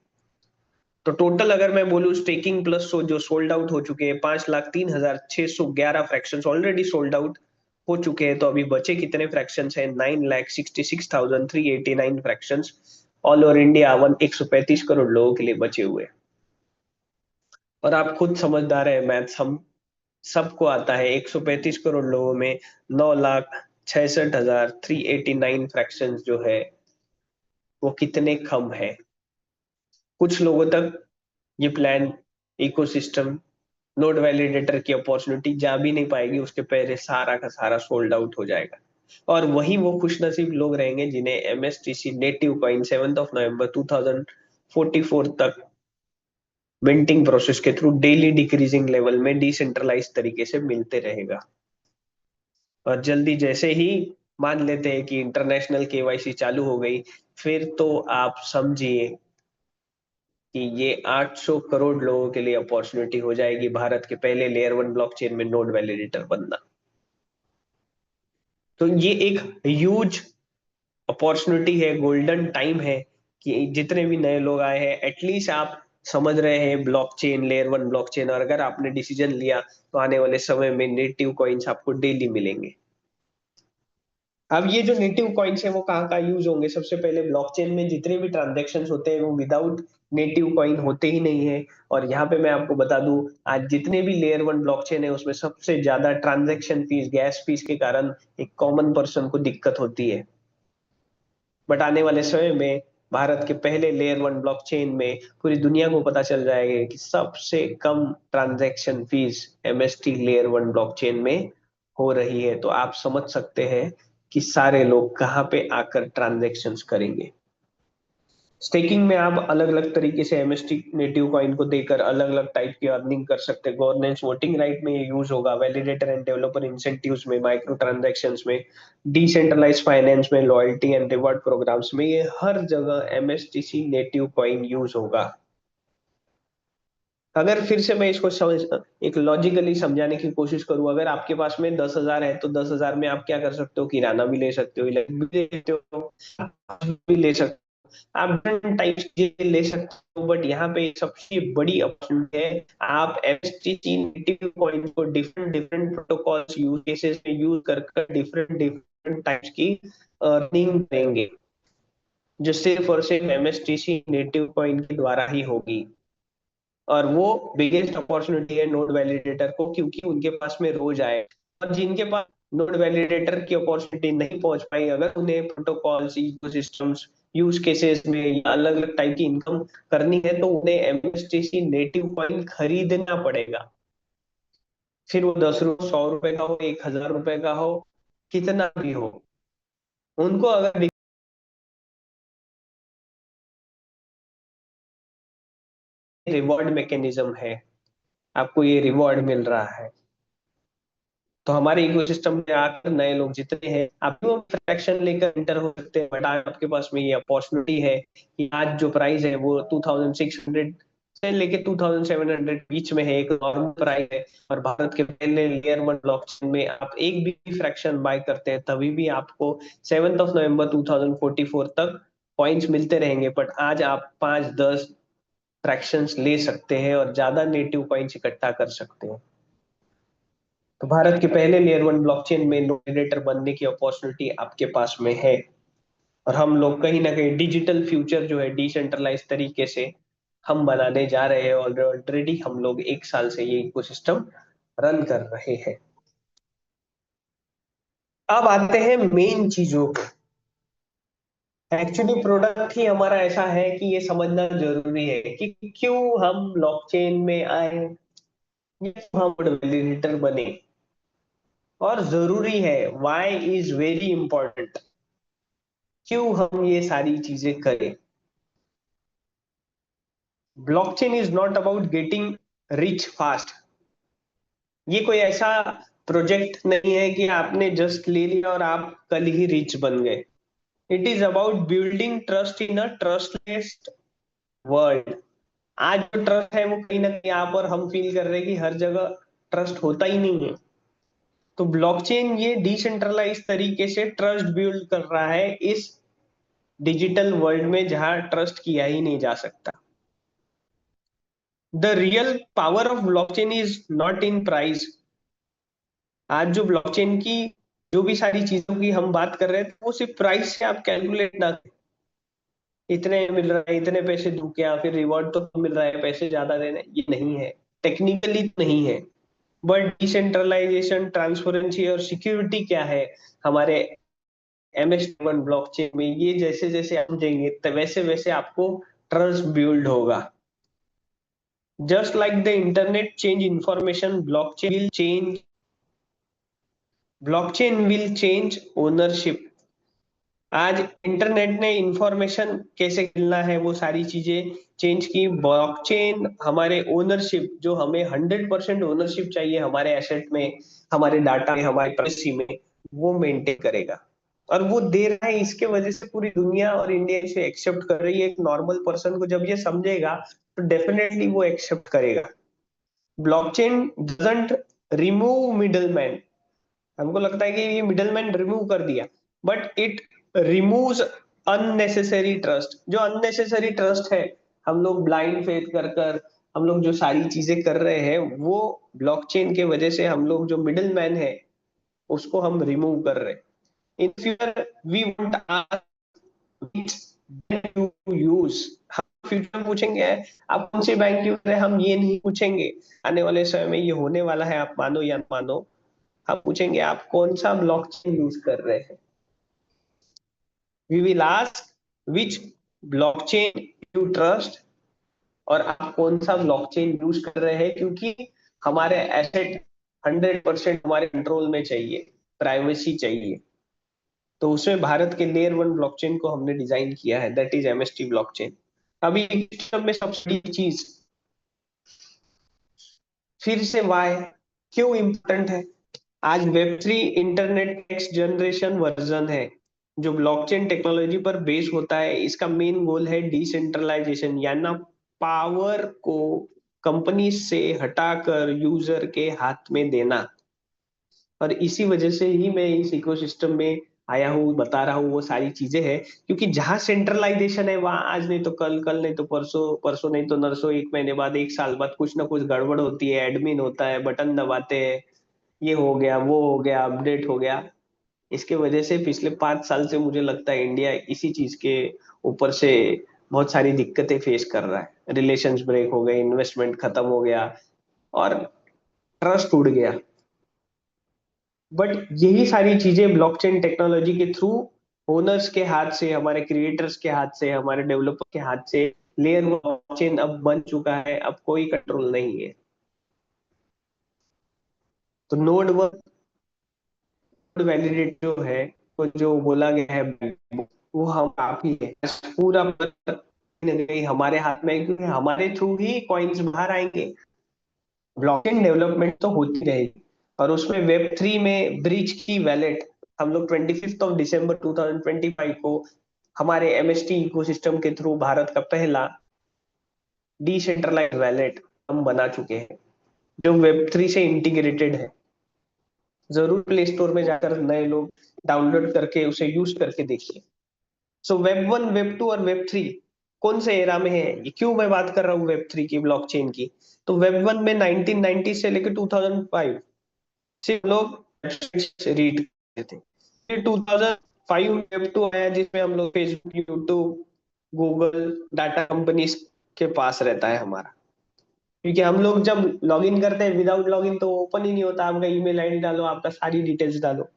तो टोटल अगर मैं बोलूं, स्टेकिंग प्लस जो सोल्ड आउट हो चुके हैं, 5,03,611 फ्रैक्शन ऑलरेडी सोल्ड आउट हो चुके हैं। तो अभी बचे कितने फ्रैक्शन हैं? 9,66,389 fraction all over India, 135 crore लोगों के लिए बचे हुए। और आप खुद समझदार है, मैथ्स हम सबको आता है। 135 करोड़ लोगों में 9,66,389 फ्रैक्शन जो है वो कितने कम है। कुछ लोगों तक ये प्लान, इकोसिस्टम, नोड वैलिडेटर की अपॉर्चुनिटी जा भी नहीं पाएगी, उसके पहले सारा का सारा सोल्ड आउट हो जाएगा। और वही वो खुशनसीब लोग रहेंगे जिन्हें एमएसटीसी नेटिव कॉइन 7 नवंबर 2044 तक मिंटिंग प्रोसेस के थ्रू डेली डिक्रीजिंग लेवल में डिसेंट्रलाइज तरीके से मिलते रहेगा। और जल्दी जैसे ही मान लेते हैं कि इंटरनेशनल केवाईसी चालू हो गई, फिर तो आप समझिए कि ये 800 करोड़ लोगों के लिए अपॉर्चुनिटी हो जाएगी भारत के पहले लेयर 1 ब्लॉकचेन में नोड वैलिडेटर बनना। तो ये एक ह्यूज अपॉर्चुनिटी है, गोल्डन टाइम है, कि जितने भी नए लोग आए हैं एटलीस्ट आप समझ रहे हैं ब्लॉकचेन, लेयर 1 ब्लॉकचेन, और अगर आपने डिसीजन लिया तो आने वाले समय में नेटिव कॉइन्स आपको डेली मिलेंगे। अब ये जो नेटिव कॉइन्स है वो कहाँ कहाँ यूज होंगे? सबसे पहले ब्लॉकचेन में जितने भी ट्रांजेक्शन होते हैं वो विदाउट नेटिव कॉइन होते ही नहीं है। और यहाँ पे मैं आपको बता दूं, आज जितने भी लेयर 1 ब्लॉकचेन है उसमें सबसे ज्यादा ट्रांजेक्शन फीस, गैस फीस के कारण एक कॉमन पर्सन को दिक्कत होती है। बट आने वाले समय में भारत के पहले लेयर 1 ब्लॉकचेन में पूरी दुनिया को पता चल जाएगा कि सबसे कम transaction fee MST layer 1 blockchain में हो रही है। तो आप समझ सकते हैं कि सारे लोग कहाँ पे आकर ट्रांजैक्शंस करेंगे। स्टेकिंग में आप अलग अलग तरीके से एमएसटी नेटिव कॉइन को देकर अलग अलग टाइप की अर्निंग कर सकते हैं। गवर्नेंस वोटिंग राइट में ये यूज होगा, वैलिडेटर एंड डेवलपर इंसेंटिव्स में, माइक्रो ट्रांजैक्शंस में, डिसेंट्रलाइज फाइनेंस में, लॉयल्टी एंड रिवॉर्ड प्रोग्राम्स में, ये हर जगह एमएसटीसी नेटिव कॉइन यूज होगा। अगर फिर से मैं इसको समझ, एक लॉजिकली समझाने की कोशिश करूं, अगर आपके पास में 10,000 है तो 10,000 में आप क्या कर सकते हो? किराना भी ले सकते हो, इलेक्ट्रिक भी ले सकते हो, भी ले सकते हो, आप डिफरेंट टाइप्स के ले सकते हो। बट यहाँ पे सबसे बड़ी अपॉर्चुनिटी है, आप एमएसटीसी नेटिव कॉइन को different different protocols, use cases में यूज कर डिफरेंट डिफरेंट टाइप्स की अर्निंग करेंगे, जो सिर्फ और सिर्फ एमएसटीसी नेटिव कॉइन के द्वारा ही होगी। और वो बिगेस्ट अपॉर्चुनिटी है नोड वैलिडेटर को, क्योंकि उनके पास में रोज आए। और जिनके पास नोड वैलिडेटर की अपॉर्चुनिटी नहीं पहुंच पाई, अगर उन्हें प्रोटोकॉल्स, इकोसिस्टम्स, यूज केसेस में या अलग अलग टाइप की इनकम करनी है, तो उन्हें एमएसटीसी नेटिव कॉइन खरीदना पड़ेगा। फिर वो 10 रुपए, 100 रुपए का हो, 1,000 रुपए का हो, कितना भी हो, उनको अगर रिवॉर्ड मैकेनिज्म है, आपको ये रिवॉर्ड मिल रहा है, तो हमारे इकोसिस्टम में आकर नए लोग जितने हैं, आप वो फ्रैक्शन लेकर इंटर हो सकते हैं। बट आज आपके पास में ये अपॉर्चुनिटी है कि आज जो प्राइस है वो 2600 से लेके 2700 बीच में है, एक नॉर्मल प्राइस है। और भारत के पहले लेयर 1 ब्लॉकचेन में आप एक भी फ्रैक्शन बाय करते हैं तभी भी आपको 7 नवंबर 2044 तक पॉइंट्स मिलते रहेंगे। बट आज आप 5-10 फ्रैक्शंस ले सकते हैं और ज्यादा नेटिव पॉइंट्स इकट्ठा कर सकते हैं। तो भारत के पहले लेयर 1 ब्लॉकचेन में वैलिडेटर बनने की अपॉर्चुनिटी आपके पास में है। और हम लोग कहीं ना कहीं डिजिटल फ्यूचर जो है डिसेंट्रलाइज तरीके से हम बनाने जा रहे हैं, और ऑलरेडी हम लोग 1 साल से ये इकोसिस्टम रन कर रहे हैं। अब आते हैं मेन चीजों पे। एक्चुअली प्रोडक्ट ही हमारा ऐसा है कि ये समझना जरूरी है कि क्यों हम ब्लॉकचेन में आए, क्यों हम वैलिडेटर बने। और जरूरी है, वाई इज वेरी इंपॉर्टेंट, क्यों हम ये सारी चीजें करें। Blockchain is not about getting rich fast. ये कोई ऐसा प्रोजेक्ट नहीं है कि आपने जस्ट ले लिया और आप कल ही रिच बन गए। It is about building trust in a trustless world. आज जो ट्रस्ट है वो कहीं ना कहीं आप और हम फील कर रहे हैं कि हर जगह ट्रस्ट होता ही नहीं है। तो ब्लॉकचेन ये डिसेंट्रलाइज तरीके से ट्रस्ट बिल्ड कर रहा है इस डिजिटल वर्ल्ड में, जहां ट्रस्ट किया ही नहीं जा सकता। The real power of blockchain is not in price. आज जो ब्लॉकचेन की जो भी सारी चीजों की हम बात कर रहे हैं, तो वो सिर्फ प्राइस से आप कैलकुलेट ना करें। इतने मिल रहा है, इतने पैसे दू क्या, फिर रिवॉर्ड तो मिल रहा है, पैसे ज्यादा देने, ये नहीं है। टेक्निकली नहीं है। बट डिसेंट्रलाइजेशन, ट्रांसपेरेंसी और सिक्योरिटी क्या है हमारे MS1 ब्लॉकचेन में, ये जैसे जैसे आप समझेंगे तो वैसे वैसे आपको ट्रस्ट बिल्ड होगा। Just like the internet change information, blockchain will change ownership. आज इंटरनेट ने इंफॉर्मेशन कैसे मिलना है वो सारी चीजें चेंज की। ब्लॉकचेन हमारे ओनरशिप, जो हमें 100% ओनरशिप चाहिए हमारे एसेट में, हमारे डाटा में, हमारी प्राइवेसी में, वो मेंटेन करेगा। और वो दे रहा है, इसके वजह से पूरी दुनिया और इंडिया इसे एक्सेप्ट कर रही है। एक नॉर्मल पर्सन को जब ये समझेगा तो डेफिनेटली वो एक्सेप्ट करेगा। Blockchain doesn't remove middleman. हमको लगता है कि ये मिडलमैन रिमूव कर दिया, but it removes unnecessary trust. जो अननेसेसरी ट्रस्ट है, हम लोग ब्लाइंड फेथ कर कर हम लोग जो सारी चीजें कर रहे हैं, वो ब्लॉकचेन के वजह से हम लोग जो मिडिल मैन है उसको हम रिमूव कर रहे हैं। In future we want to use, हम फ्यूचर में पूछेंगे आप कौन सी बैंक यूज है, हम ये नहीं पूछेंगे। आने वाले समय में ये होने वाला है, आप मानो या ना मानो, हम पूछेंगे आप कौन सा ब्लॉकचेन यूज कर रहे हैं। We will ask which blockchain you trust, और आप कौन सा ब्लॉकचेन यूज कर रहे हैं, क्योंकि हमारे एसेट 100% हमारे कंट्रोल में चाहिए, प्राइवेसी चाहिए। तो उसमें भारत के लेयर 1 ब्लॉकचेन को हमने डिजाइन किया है, दैट इज MST ब्लॉकचेन। अभी सब में सबसे बड़ी चीज, फिर से वाई, क्यों इंपॉर्टेंट है। आज web 3 internet next generation version है जो ब्लॉकचेन टेक्नोलॉजी पर बेस होता है। इसका मेन गोल है डिसेंट्रलाइजेशन, यानी पावर को कंपनी से हटाकर यूजर के हाथ में देना। और इसी वजह से ही मैं इस इकोसिस्टम में आया हूँ, बता रहा हूँ वो सारी चीजें हैं। क्योंकि जहां सेंट्रलाइजेशन है वहां आज नहीं तो कल, कल नहीं तो परसों, परसों नहीं तो नरसों, 1 महीने बाद, 1 साल बाद कुछ ना कुछ गड़बड़ होती है, एडमिन होता है, बटन दबाते हैं, ये हो गया, वो हो गया, अपडेट हो गया। इसके वजह से पिछले 5 साल से मुझे लगता है इंडिया इसी चीज के ऊपर से बहुत सारी दिक्कतें फेस कर रहा है, रिलेशंस ब्रेक हो गए, इन्वेस्टमेंट खत्म हो गया और ट्रस्ट उड़ गया। बट यही सारी चीजें ब्लॉकचेन टेक्नोलॉजी के थ्रू ओनर्स के हाथ से, हमारे क्रिएटर्स के हाथ से, हमारे डेवलपर के हाथ से लेयर ब्लॉकचेन अब बन चुका है, अब कोई कंट्रोल नहीं है। तो नोड वन वैलिडेट जो है, तो जो बोला गया है वो हम आप ही है। पूरा नहीं हमारे हाथ में है, क्योंकि हमारे थ्रू ही कॉइन्स बाहर आएंगे। ब्लॉकचेन डेवलपमेंट तो होती रहेगी और उसमें वेब थ्री में ब्रिज की वैलेट हम लोग 25 दिसंबर 2025 को हमारे एमएसटी इकोसिस्टम के थ्रू भारत का पहला डिसेंट्रलाइज्ड वैलेट हम बना चुके हैं, जो वेब थ्री से इंटीग्रेटेड है। जरूर प्ले स्टोर में जाकर नए लोग डाउनलोड करके उसे यूज करके देखिए। So web one, web two और वेब थ्री कौन से एरा में है, ये क्यों मैं बात कर रहा हूँ वेब थ्री की, ब्लॉकचेन की। तो वेब वन में 1990 से लेकर 2005 सिर्फ लोग रीड करते थे। फिर 2005 में वेब टू आया, जिसमें हम लोग Facebook, YouTube, Google, data companies के पास रहता है हमारा। क्योंकि हम लोग जब लॉगिन करते हैं, विदाउट लॉगिन तो ओपन ही नहीं होता। आपका ईमेल आईडी डालो, आपका सारी डिटेल्स डालो।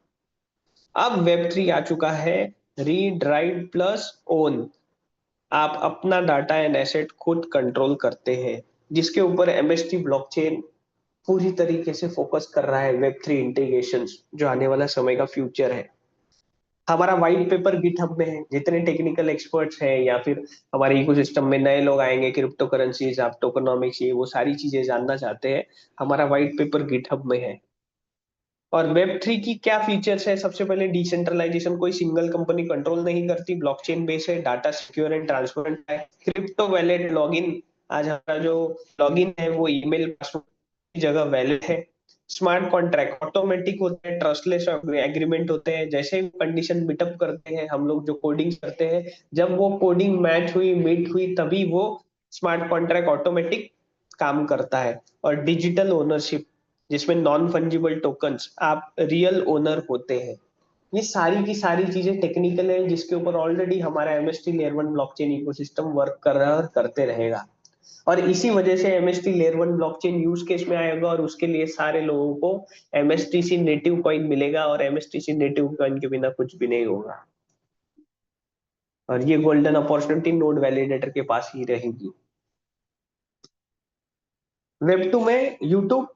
अब वेब थ्री आ चुका है, रीड राइट प्लस ओन। आप अपना डाटा एंड एसेट खुद कंट्रोल करते हैं, जिसके ऊपर एमएसटी ब्लॉकचेन पूरी तरीके से फोकस कर रहा है। वेब थ्री इंटीग्रेशन जो आने वाला समय का फ्यूचर है। हमारा व्हाइट पेपर गिटहब में है। जितने टेक्निकल एक्सपर्ट्स हैं या फिर हमारे इकोसिस्टम में नए लोग आएंगे, क्रिप्टो करेंसीज, आप टोकनॉमिक्स, ये वो सारी चीजें जानना चाहते हैं, हमारा व्हाइट पेपर गिटहब में है। और वेब थ्री की क्या फीचर्स है? सबसे पहले डिसेंट्रलाइजेशन, कोई सिंगल कंपनी कंट्रोल नहीं करती, ब्लॉकचेन बेस है, डाटा सिक्योर एंड ट्रांसपेरेंट है, क्रिप्टो वैलेट लॉगिन। आज हमारा जो लॉगिन है वो ईमेल पासवर्ड की जगह वैलिड है। स्मार्ट कॉन्ट्रैक्ट ऑटोमेटिक होते हैं, ट्रस्टलेस एग्रीमेंट होते हैं। जैसे ही कंडीशन मीटअप करते हैं, हम लोग जो कोडिंग करते हैं, जब वो कोडिंग मैच हुई, मीट हुई, तभी वो स्मार्ट कॉन्ट्रैक्ट ऑटोमेटिक काम करता है। और डिजिटल ओनरशिप, जिसमें नॉन फंजिबल टोकन्स, आप रियल ओनर होते हैं। ये सारी की सारी चीजें टेक्निकल है, जिसके ऊपर ऑलरेडी हमारा MST layer one blockchain ecosystem work कर रहा है और करते रहेगा। और इसी वजह से MST layer one blockchain use case में आएगा और उसके लिए सारे लोगों को एमएसटीसी नेटिव कॉइन मिलेगा, और एमएसटीसी नेटिव कॉइन के बिना कुछ भी नहीं होगा। और ये गोल्डन अपॉर्चुनिटी नोड वैलिडेटर के पास ही रहेगी। वेब टू में यूट्यूब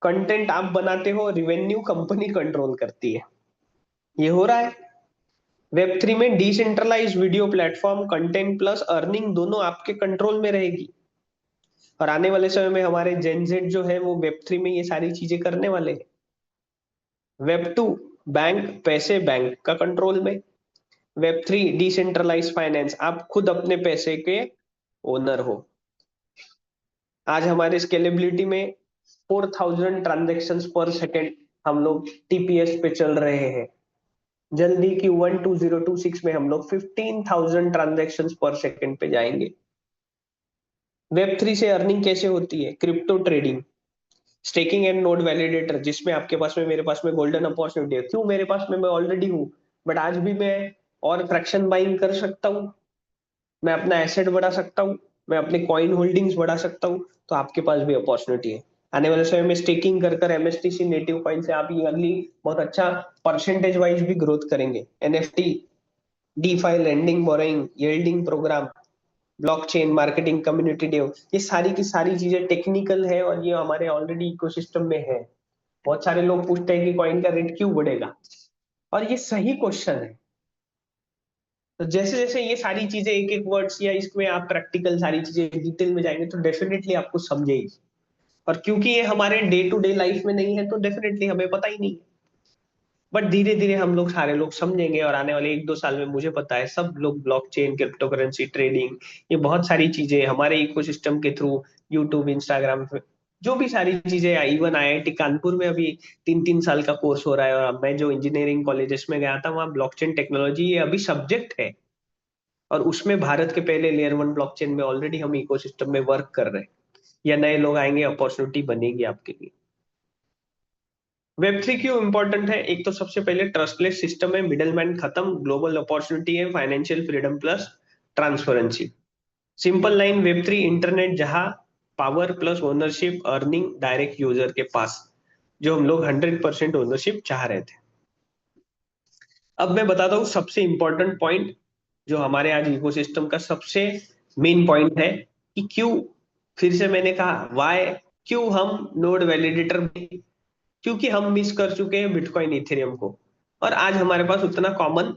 कंटेंट आप बनाते हो, रिवेन्यू कंपनी कंट्रोल करती है। ये हो रहा है। वेब थ्री में decentralise video platform, content plus earning दोनों आपके कंट्रोल में रहेगी। और आने वाले समय में हमारे जेनजेड जो है वो वेब थ्री में ये सारी चीजें करने वाले हैं। वेब टू, बैंक, पैसे बैंक का कंट्रोल में। वेब थ्री डिसेंट्रलाइज फाइनेंस, आप खुद अपने पैसे के ओनर हो। आज हमारे स्केलेबिलिटी में 4000 ट्रांजेक्शन पर सेकेंड हम लोग टीपीएस पे चल रहे हैं। जल्दी Q1 2026 में हम लोग 15,000 ट्रांजेक्शन पर सेकेंड पे जाएंगे। वेब थ्री से अर्निंग कैसे होती है? Crypto trading, staking and node validator, जिसमें आपके पास में, मेरे पास में गोल्डन अपॉर्चुनिटी है। क्यों? मेरे पास में मैं ऑलरेडी हूँ, बट आज भी मैं और फ्रैक्शन बाइंग कर सकता हूँ, मैं अपना एसेट बढ़ा सकता हूँ, मैं अपने कॉइन होल्डिंग्स बढ़ा सकता हूँ। तो आपके पास भी अपॉर्चुनिटी है। आने वाले समय में स्टेकिंग कर कर एमएसटीसी नेटिव कॉइन से आप ईयरली बहुत अच्छा परसेंटेज वाइज भी ग्रोथ करेंगे। NFT, DeFi, lending, borrowing, yielding programme, blockchain marketing, community dev, ये सारी की सारी चीजें टेक्निकल है और ये हमारे ऑलरेडी इकोसिस्टम में है। बहुत सारे लोग पूछते हैं कि कॉइन का रेट क्यों बढ़ेगा, और ये सही क्वेश्चन है। तो जैसे जैसे ये सारी चीजें एक एक वर्ड्स या इसमें आप प्रैक्टिकल सारी चीजें डिटेल में जाएंगे तो डेफिनेटली आपको समझेगी। और क्योंकि ये हमारे डे टू डे लाइफ में नहीं है, तो डेफिनेटली हमें पता ही नहीं है। बट धीरे धीरे हम लोग सारे लोग समझेंगे, और आने वाले 1-2 साल में मुझे पता है सब लोग ब्लॉकचेन, क्रिप्टो करेंसी, ट्रेडिंग, ये बहुत सारी चीजें हमारे इकोसिस्टम के थ्रू, यूट्यूब, इंस्टाग्राम, जो भी सारी चीजें, इवन आईआईटी कानपुर में अभी 3-3 साल का कोर्स हो रहा है। और मैं जो इंजीनियरिंग कॉलेजेस में गया था, वहाँ ब्लॉकचेन टेक्नोलॉजी ये अभी सब्जेक्ट है। और उसमें भारत के पहले लेयर वन ब्लॉकचेन में ऑलरेडी हम इकोसिस्टम में वर्क कर रहे हैं। या नए लोग आएंगे, अपॉर्चुनिटी बनेगी आपके लिए। वेब थ्री क्यों इंपॉर्टेंट है? एक तो सबसे पहले ट्रस्टलेस सिस्टम है, मिडल मैन खत्म, ग्लोबल अपॉर्चुनिटी है, financial freedom plus transparency. Simple line वेब3 इंटरनेट जहां power plus ownership earning direct user के पास, जो हम लोग 100% ओनरशिप चाह रहे थे। अब मैं बताता हूँ सबसे इंपॉर्टेंट पॉइंट, जो हमारे आज इकोसिस्टम का सबसे मेन पॉइंट है कि क्यों, फिर से मैंने कहा वाई, क्यों हम नोड वैलिडेटर, क्योंकि हम मिस कर चुके हैं बिटकॉइन इथेरियम को, और आज हमारे पास उतना कॉमन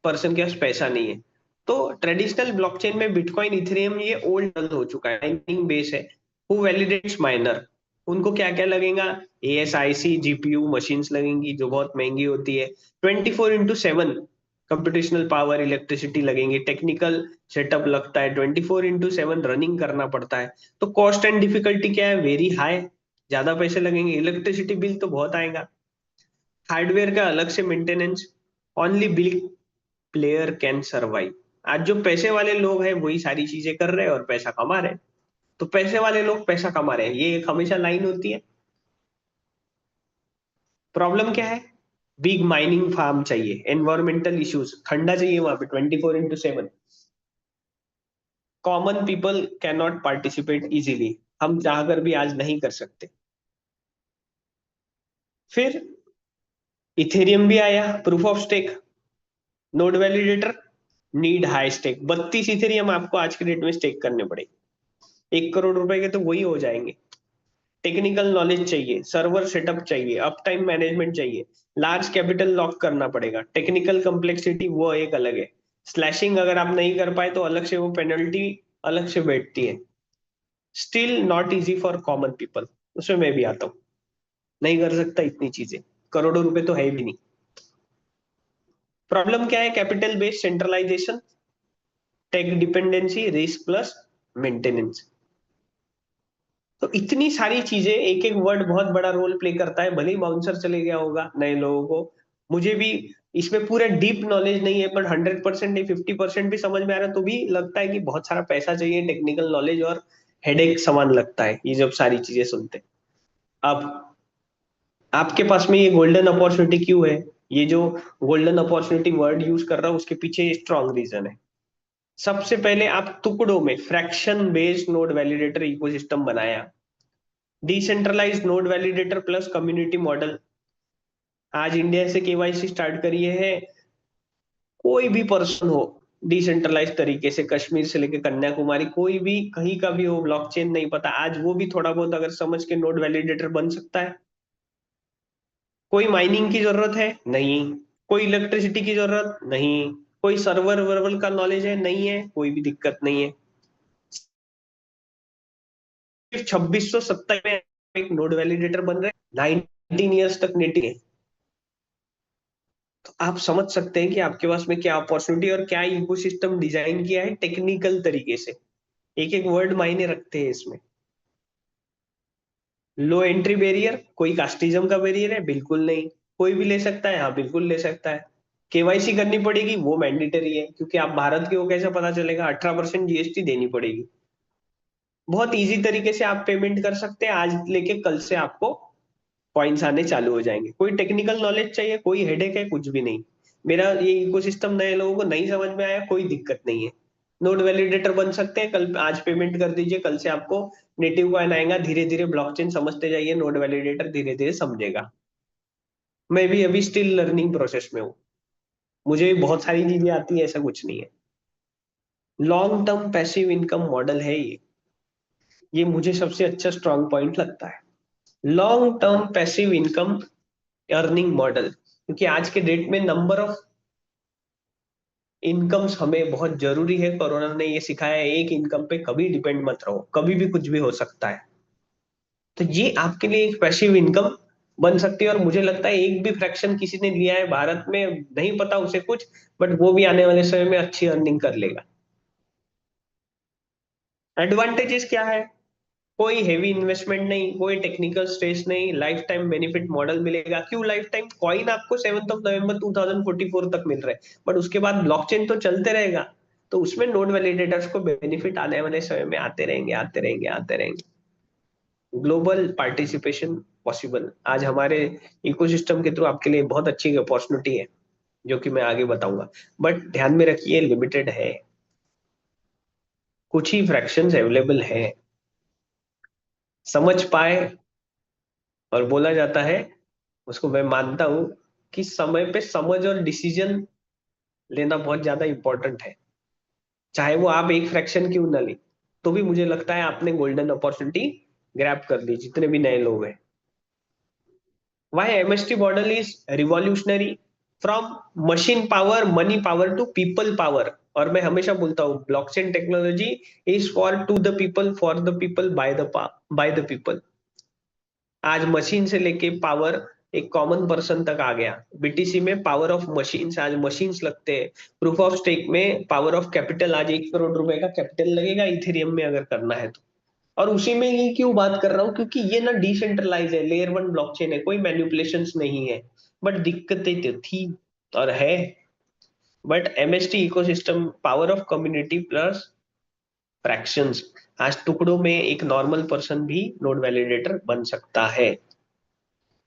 पर्सन के पास पैसा नहीं है। तो ट्रेडिशनल ब्लॉकचेन में बिटकॉइन इथेरियम ये ओल्ड हो चुका है, माइनिंग बेस है। हु वैलिडेट्स माइनर, उनको क्या क्या लगेगा, एएसआईसी जीपीयू मशीन्स लगेंगी जो बहुत महंगी होती है, 24/7 कंप्यूटेशनल पावर इलेक्ट्रिसिटी लगेंगी, टेक्निकल सेटअप लगता है, 24/7 रनिंग करना पड़ता है। तो कॉस्ट एंड डिफिकल्टी क्या है, वेरी हाई, ज्यादा पैसे लगेंगे, इलेक्ट्रिसिटी बिल तो बहुत आएगा, हार्डवेयर का अलग से maintenance, only big player can survive. आज जो पैसे वाले लोग हैं वही सारी चीजें कर रहे हैं और पैसा कमा रहे हैं। तो पैसे वाले लोग पैसा कमा रहे हैं, ये एक हमेशा लाइन होती है। प्रॉब्लम क्या है, बिग माइनिंग फार्म चाहिए, एनवायरमेंटल इश्यूज, ठंडा चाहिए वहां पे 24/7, common people can not participate easily, हम चाहकर भी आज नहीं कर सकते। फिर इथेरियम भी आया, proof of stake, node validator need high stake, 32 Ethereum आपको आज के डेट में स्टेक करने पड़ेंगे, 1 करोड़ रुपए के तो वही हो जाएंगे। टेक्निकल नॉलेज चाहिए, सर्वर सेटअप चाहिए, अप टाइम मैनेजमेंट चाहिए, लार्ज कैपिटल लॉक करना पड़ेगा, टेक्निकल कम्प्लेक्सिटी वो एक अलग है, स्लैशिंग अगर आप नहीं कर पाए तो अलग से वो पेनल्टी अलग से बैठती है। Still not easy for common people, उसमें मैं भी आता हूँ, नहीं कर सकता इतनी चीजें, करोड़ों रुपए तो है भी नहीं। प्रॉब्लम क्या है, capital based centralization, tech dependency, risk plus maintenance. तो इतनी सारी चीजें, एक एक वर्ड बहुत बड़ा रोल प्ले करता है, भले ही बाउंसर चले गया होगा नए लोगों को, मुझे भी इसमें पूरा डीप नॉलेज नहीं है, पर 100% नहीं 50% भी समझ में आ रहा है, तो भी लगता है कि बहुत सारा पैसा चाहिए, टेक्निकल नॉलेज और हेडेक समान लगता है ये जब सारी चीजें सुनते हैं। अब आपके पास में ये गोल्डन अपॉर्चुनिटी क्यों है, ये जो गोल्डन अपॉर्चुनिटी वर्ड यूज कर रहा हूँ उसके पीछे स्ट्रॉन्ग रीजन है। सबसे पहले आप टुकड़ों में fraction based node validator ecosystem बनाया, decentralised node validator plus community model. आज इंडिया से केवाईसी स्टार्ट करिए है, कोई भी पर्सन हो, डिसेंट्रलाइज तरीके से, कश्मीर से लेकर कन्याकुमारी, कोई भी कहीं का भी हो, ब्लॉकचेन नहीं पता, आज वो भी थोड़ा बहुत अगर समझ के नोड वैलिडेटर बन सकता है। कोई माइनिंग की जरूरत है नहीं, कोई इलेक्ट्रिसिटी की जरूरत नहीं, कोई सर्वर वर्वर का नॉलेज है नहीं है, कोई भी दिक्कत नहीं है। सिर्फ 2670 में एक नोड वैलिडेटर बन रहे, 19 ईयर्स तक नेटिव है। तो आप समझ सकते हैं कि आपके पास में क्या अपॉर्चुनिटी और क्या इकोसिस्टम डिजाइन किया है टेक्निकल तरीके से, एक एक वर्ड मायने रखते हैं इसमें। लो एंट्री बैरियर, कोई कास्टिज्म का बैरियर है बिल्कुल नहीं, कोई भी ले सकता है, हाँ बिल्कुल ले सकता है। केवाईसी करनी पड़ेगी, वो मैंडेटरी है, क्योंकि आप भारत के हो, कैसे पता चलेगा, 18% जीएसटी देनी पड़ेगी। बहुत इजी तरीके से आप पेमेंट कर सकते हैं, आज लेके कल से आपको पॉइंट्स आने चालू हो जाएंगे। कोई टेक्निकल नॉलेज चाहिए, कोई हेडेक है, कुछ भी नहीं। मेरा ये इकोसिस्टम नए लोगों को नहीं समझ में आया, कोई दिक्कत नहीं है, नोड वैलिडेटर बन सकते हैं, कल आज पेमेंट कर दीजिए, कल से आपको नेटिव कॉइन आएगा, धीरे धीरे ब्लॉकचेन समझते जाइए, नोड वैलिडेटर धीरे धीरे समझेगा। मैं भी अभी स्टिल लर्निंग प्रोसेस में हूँ, मुझे भी बहुत सारी चीजें आती है, ऐसा कुछ नहीं है। Long term passive income model है ये मुझे सबसे अच्छा स्ट्रॉन्ग पॉइंट लगता है, long term passive income earning model, क्योंकि आज के डेट में नंबर ऑफ इनकम्स हमें बहुत जरूरी है। कोरोना ने ये सिखाया है, एक इनकम पे कभी डिपेंड मत रहो, कभी भी कुछ भी हो सकता है। तो ये आपके लिए एक पैसिव इनकम बन सकती है, और मुझे लगता है एक भी फ्रैक्शन किसी ने लिया है भारत में, नहीं पता उसे कुछ, बट वो भी आने वाले समय में अच्छी अर्निंग कर लेगा। एडवांटेजेस क्या है, कोई हेवी इन्वेस्टमेंट नहीं, कोई टेक्निकल स्ट्रेस नहीं, लाइफ टाइम बेनिफिट मॉडल मिलेगा। क्यों लाइफ टाइम, कॉइन आपको 7 नवंबर 2044 तक मिल रहा है, बट उसके बाद ब्लॉकचेन तो चलते रहेगा, तो उसमें नोड वैलिडेटर्स को बेनिफिट आने वाले समय में आते रहेंगे, आते रहेंगे, आते रहेंगे। ग्लोबल पार्टिसिपेशन पॉसिबल, आज हमारे इकोसिस्टम के थ्रू आपके लिए बहुत अच्छी अपॉर्चुनिटी है, जो कि मैं आगे बताऊंगा, बट ध्यान में रखिए लिमिटेड है। कुछ ही फ्रैक्शंस अवेलेबल है, समझ पाए। और बोला जाता है, उसको मैं मानता हूं कि समय पे समझ और डिसीजन लेना बहुत ज्यादा इंपॉर्टेंट है। चाहे वो आप एक फ्रैक्शन क्यों ना ले, तो भी मुझे लगता है आपने गोल्डन अपॉर्चुनिटी ग्रैब कर ली, जितने भी नए लोग हैं। Why MST model is revolutionary, from machine power money power to people power. और मैं हमेशा बोलता हूँ, blockchain technology is for to the people, for the people, by the people. आज मशीन से लेके पावर एक कॉमन पर्सन तक आ गया। बीटीसी में पावर ऑफ मशीन्स, आज मशीन्स लगते हैं। प्रूफ ऑफ स्टेक में पावर ऑफ कैपिटल, आज 1 करोड़ रुपए का कैपिटल लगेगा इथेरियम में अगर करना है तो। और उसी में ही क्यों बात कर रहा हूँ, क्योंकि ये ना डिसेंट्रलाइज है, लेयर वन ब्लॉकचेन है, कोई मैनिपुलेशंस नहीं है। बट दिक्कतें तो थी और है। But MST ecosystem, power of community plus fractions, आज टुकड़ों में एक नॉर्मल पर्सन भी नोड वैलिडेटर बन सकता है।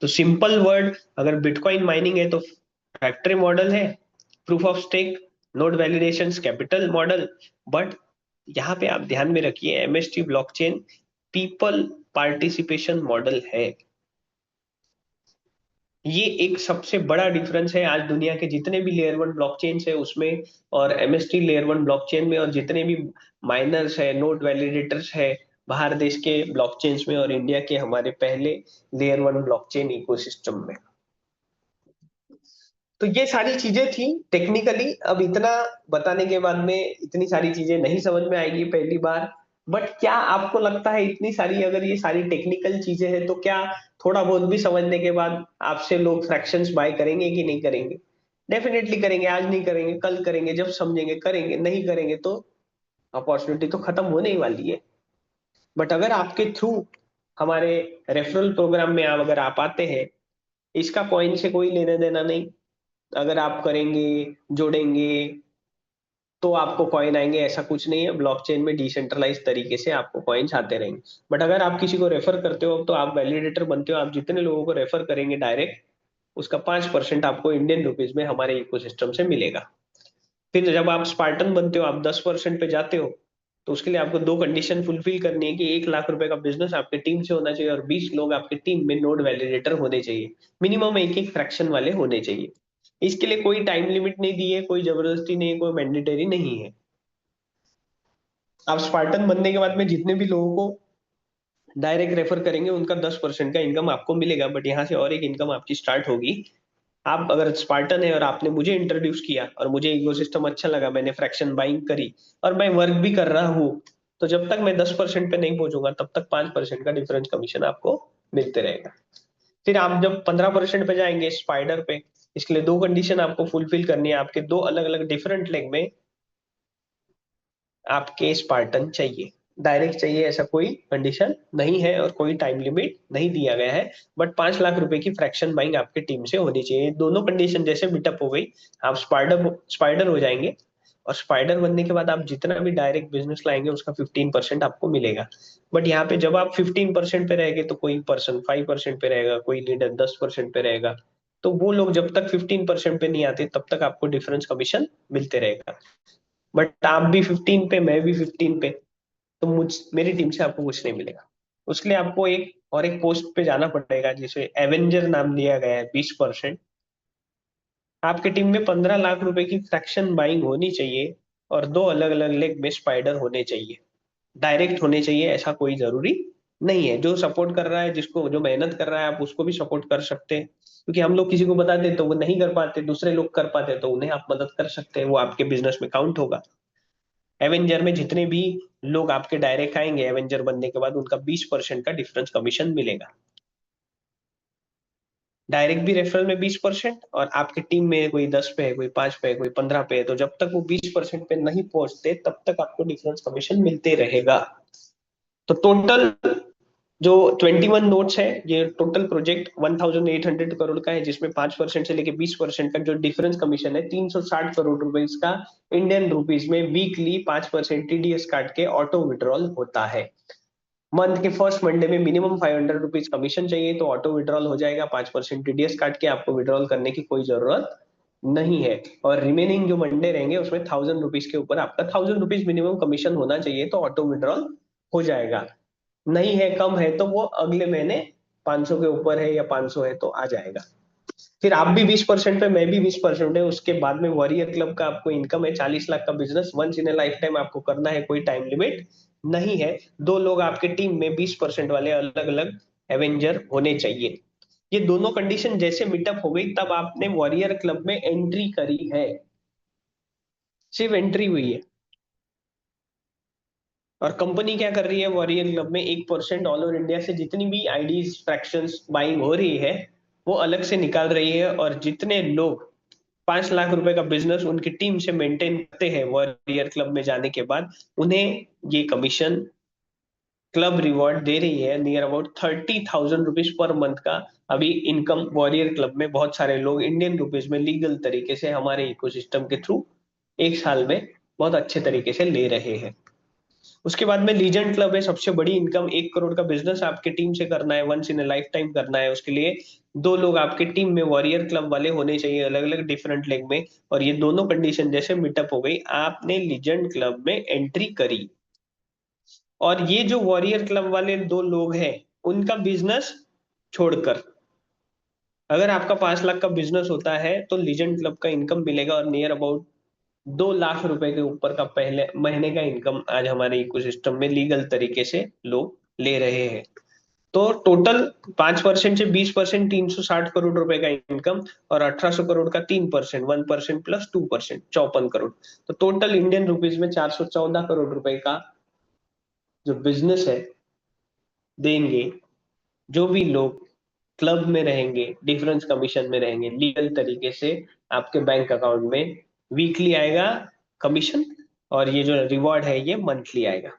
तो सिंपल वर्ड, अगर बिटकॉइन माइनिंग है तो फैक्ट्री मॉडल है, proof of stake, node validation, capital model. But यहाँ पे आप ध्यान में रखिए, MST blockchain people participation model है। ये एक सबसे बड़ा डिफरेंस है आज दुनिया के जितने भी लेयर वन ब्लॉकचेन है उसमें, और एमएसटी लेयर वन ब्लॉकचेन में, और जितने भी माइनर्स है, नोड वैलिडेटर्स है बाहर देश के ब्लॉकचेन्स में, और इंडिया के हमारे पहले लेयर वन ब्लॉकचेन इकोसिस्टम में। तो ये सारी चीजें थी टेक्निकली। अब इतना बताने के बाद में इतनी सारी चीजें नहीं समझ में आएगी पहली बार। बट क्या आपको लगता है इतनी सारी, अगर ये सारी टेक्निकल चीजें हैं, तो क्या थोड़ा बहुत भी समझने के बाद आपसे लोग फ्रैक्शंस बाय करेंगे कि नहीं करेंगे? डेफिनेटली करेंगे। आज नहीं करेंगे, कल करेंगे, जब समझेंगे करेंगे। नहीं करेंगे तो अपॉर्चुनिटी तो खत्म होने ही वाली है। बट अगर आपके थ्रू हमारे रेफरल प्रोग्राम में आप अगर आप आते हैं, इसका कॉइन से कोई लेना देना नहीं। अगर आप करेंगे, जोड़ेंगे, तो आपको कॉइन आएंगे, ऐसा कुछ नहीं है। ब्लॉकचेन में डिसेंट्रलाइज तरीके से आपको कॉइन्स आते रहेंगे। बट अगर आप किसी को रेफर करते हो तो आप वैलिडेटर बनते हो। आप जितने लोगों को रेफर करेंगे डायरेक्ट, उसका 5% आपको इंडियन रुपीज में हमारे इकोसिस्टम से मिलेगा। फिर जब आप स्पार्टन बनते हो, आप 10% पे जाते हो, तो उसके लिए आपको दो कंडीशन फुलफिल करनी है कि 1 लाख रुपए का बिजनेस आपके टीम से होना चाहिए, और 20 लोग आपके टीम में नोड वैलिडेटर होने चाहिए। मिनिमम एक एक फ्रैक्शन वाले होने चाहिए। इसके लिए कोई टाइम लिमिट नहीं दी है, कोई जबरदस्ती नहीं है, कोई मैंडेटरी नहीं है। आप स्पार्टन बनने के बाद में जितने भी लोगों को डायरेक्ट रेफर करेंगे, उनका 10% का इनकम आपको मिलेगा। बट यहाँ से और एक इनकम आपकी स्टार्ट होगी। आप अगर स्पार्टन है और आपने मुझे इंट्रोड्यूस किया और मुझे इकोसिस्टम अच्छा लगा, मैंने फ्रैक्शन बाइंग करी और मैं वर्क भी कर रहा हूँ, तो जब तक मैं 10% पे नहीं पहुंचूंगा तब तक 5% का डिफरेंस कमीशन आपको मिलते रहेगा। फिर आप जब 15% पे जाएंगे स्पाइडर पे, इसके लिए दो कंडीशन आपको फुलफिल करनी है। आपके दो अलग अलग डिफरेंट लेग में आपके स्पार्टन चाहिए, डायरेक्ट चाहिए, ऐसा कोई कंडीशन नहीं है और कोई टाइम लिमिट नहीं दिया गया है। बट 5 लाख रुपए की फ्रैक्शन बाइंग आपकी टीम से होनी चाहिए। दोनों कंडीशन जैसे मीटअप हो गई, आप स्पाइडर स्पाइडर हो जाएंगे। और स्पाइडर बनने के बाद आप जितना भी डायरेक्ट बिजनेस लाएंगे उसका 15% आपको मिलेगा। बट यहाँ पे जब आप 15% पे रहेंगे तो कोई पर्सन 5% पे रहेगा, कोई लीडर 10% पे रहेगा। तो वो लोग जब तक 15% पे नहीं आते तब तक आपको डिफरेंस कमीशन मिलते रहेगा। बट आप भी 15 पे, मैं भी 15 पे, तो मेरी टीम से आपको कुछ नहीं मिलेगा। उसके लिए आपको एक और एक पोस्ट पे जाना पड़ेगा जिसे एवेंजर नाम दिया गया है, 20%। आपकी टीम में 15 लाख रुपए की फ्रैक्शन बाइंग होनी चाहिए, और दो अलग अलग लेग में स्पाइडर होने चाहिए। डायरेक्ट होने चाहिए ऐसा कोई जरूरी नहीं है। जो सपोर्ट कर रहा है, जिसको जो मेहनत कर रहा है, आप उसको भी सपोर्ट कर सकते हैं। क्योंकि हम लोग किसी को बताते तो वो नहीं कर पाते, दूसरे लोग कर पाते तो उन्हें आप मदद कर सकते हैं, वो आपके बिजनेस में काउंट होगा। एवेंजर में जितने भी लोग आपके डायरेक्ट आएंगे एवेंजर बनने के बाद, उनका 20% का डिफरेंस कमीशन मिलेगा। डायरेक्ट भी रेफरल में 20%, और आपकी टीम में कोई 10 पे है, कोई 5 पे है, कोई 15 पे है, तो जब तक वो 20% पे नहीं पहुंचते तब तक आपको डिफरेंस कमीशन मिलते रहेगा। तो टोटल जो 21 नोट्स है, ये टोटल प्रोजेक्ट 1800 करोड़ का है, जिसमें 5% से लेके 20% तक जो डिफरेंस कमीशन है 360 करोड़ रुपए का इंडियन रुपीज में वीकली 5% टीडीएस काट के ऑटो विड्रॉल होता है। मंथ के फर्स्ट मंडे में मिनिमम 500 रुपीज कमीशन चाहिए, तो ऑटो विड्रॉल हो जाएगा। 5% टीडीएस काट के आपको विड्रॉल करने की कोई जरूरत नहीं है। और रिमेनिंग जो मंडे रहेंगे उसमें 1,000 रुपीज के ऊपर आपका 1,000 रुपीज मिनिमम कमीशन होना चाहिए, तो ऑटो विड्रॉल हो जाएगा। नहीं है, कम है, तो वो अगले महीने 500 के ऊपर है या 500 है तो आ जाएगा। फिर आप भी 20% पे, मैं भी 20% है। उसके बाद में वॉरियर क्लब का आपको इनकम है 40 लाख का business, once in a lifetime आपको करना है, कोई टाइम लिमिट नहीं है। दो लोग आपके टीम में 20% वाले अलग अलग एवेंजर होने चाहिए। ये दोनों कंडीशन जैसे मीटअप हो गई तब आपने वॉरियर क्लब में एंट्री करी है, सिर्फ एंट्री हुई है। और कंपनी क्या कर रही है वॉरियर क्लब में, 1% ऑल ओवर इंडिया से जितनी भी आईडीज फ्रैक्शंस बाइंग हो रही है वो अलग से निकाल रही है, और जितने लोग 5 लाख रुपए का बिजनेस उनकी टीम से मेंटेन करते हैं वॉरियर क्लब में जाने के बाद, उन्हें ये कमीशन क्लब रिवॉर्ड दे रही है। Near about 30,000 rupees per month का अभी इनकम वॉरियर क्लब में बहुत सारे लोग इंडियन रुपीज में लीगल तरीके से हमारे इकोसिस्टम के थ्रू एक साल में बहुत अच्छे तरीके से ले रहे हैं। उसके बाद में लीजेंड क्लब है, सबसे बड़ी इनकम, 1 करोड़ का बिजनेस आपके टीम से करना है, once in a lifetime करना है। उसके लिए दो लोग आपके टीम में वॉरियर क्लब वाले होने चाहिए, अलग अलग डिफरेंट लेग में। और ये दोनों कंडीशन जैसे मीटअप हो गई, आपने लीजेंड क्लब में एंट्री करी। और ये जो वॉरियर क्लब वाले दो लोग हैं उनका बिजनेस छोड़कर अगर आपका 5 लाख का बिजनेस होता है तो लीजेंड क्लब का इनकम मिलेगा, और नियर अबाउट 2 लाख रुपए के ऊपर का पहले महीने का इनकम आज हमारे इकोसिस्टम में लीगल तरीके से लोग ले रहे हैं। तो टोटल 5% से 20%, 360 करोड़ रुपए का इनकम, और 1800 करोड़ का 3%, 1% प्लस 2%, 54 करोड़। तो टोटल इंडियन रुपीज में 414 करोड़ रुपए का जो बिजनेस है देंगे जो भी लोग क्लब में रहेंगे, डिफरेंस कमीशन में रहेंगे लीगल तरीके से, आपके बैंक अकाउंट में वीकली आएगा कमीशन, और ये जो रिवॉर्ड है ये मंथली आएगा।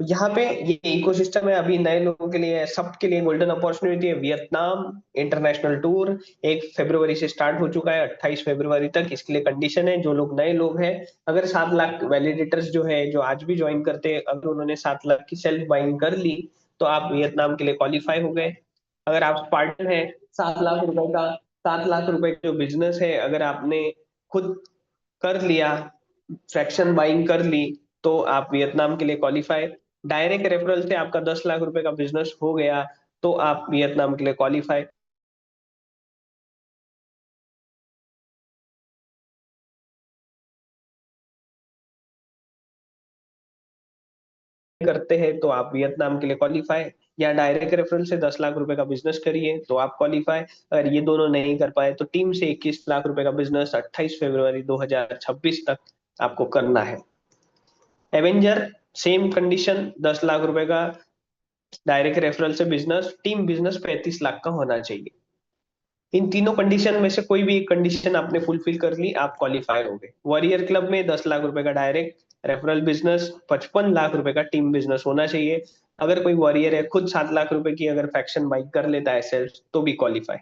यहाँ पे ये इकोसिस्टम है, अभी नए लोगों के लिए, सबके लिए गोल्डन अपॉर्चुनिटी है। वियतनाम इंटरनेशनल टूर 1 फरवरी से स्टार्ट हो चुका है, 28 फरवरी तक। इसके लिए कंडीशन है, जो लोग नए लोग हैं, अगर 7 लाख वैलिडेटर्स जो है जो आज भी ज्वाइन करते हैं, अगर उन्होंने 7 लाख की सेल्फ बाइंग कर ली तो आप वियतनाम के लिए क्वालिफाई हो गए। अगर आप पार्टनर है, 7 लाख रुपए का, 7 लाख रुपए का जो बिजनेस है अगर आपने खुद कर लिया, फ्रैक्शन बाइंग कर ली, तो आप वियतनाम के लिए क्वालिफाई। डायरेक्ट रेफरल से आपका 10 लाख रुपए का बिजनेस हो गया तो आप वियतनाम के लिए क्वालिफाई करते हैं तो आप वियतनाम के लिए क्वालिफाई। या डायरेक्ट रेफरल से 10 लाख रुपए का बिजनेस करिए तो आप क्वालिफाई। अगर ये दोनों नहीं कर पाए तो टीम से 21 लाख रुपए का बिजनेस 28 फरवरी 2026 तक आपको करना है। एवेंजर सेम कंडीशन, 10 लाख रुपए का डायरेक्ट रेफरल से बिजनेस, टीम बिजनेस 35 लाख का होना चाहिए। इन तीनों कंडीशन में से कोई भी एक कंडीशन आपने फुलफिल कर ली, आप क्वालिफाई हो गए। वॉरियर क्लब में 10 लाख रुपए का डायरेक्ट रेफरल बिजनेस, 55 लाख रुपए का टीम बिजनेस होना चाहिए। अगर कोई वॉरियर है खुद 7 लाख रुपए की अगर फैक्शन बाइक कर लेता है सेल्फ तो भी क्वालिफाई।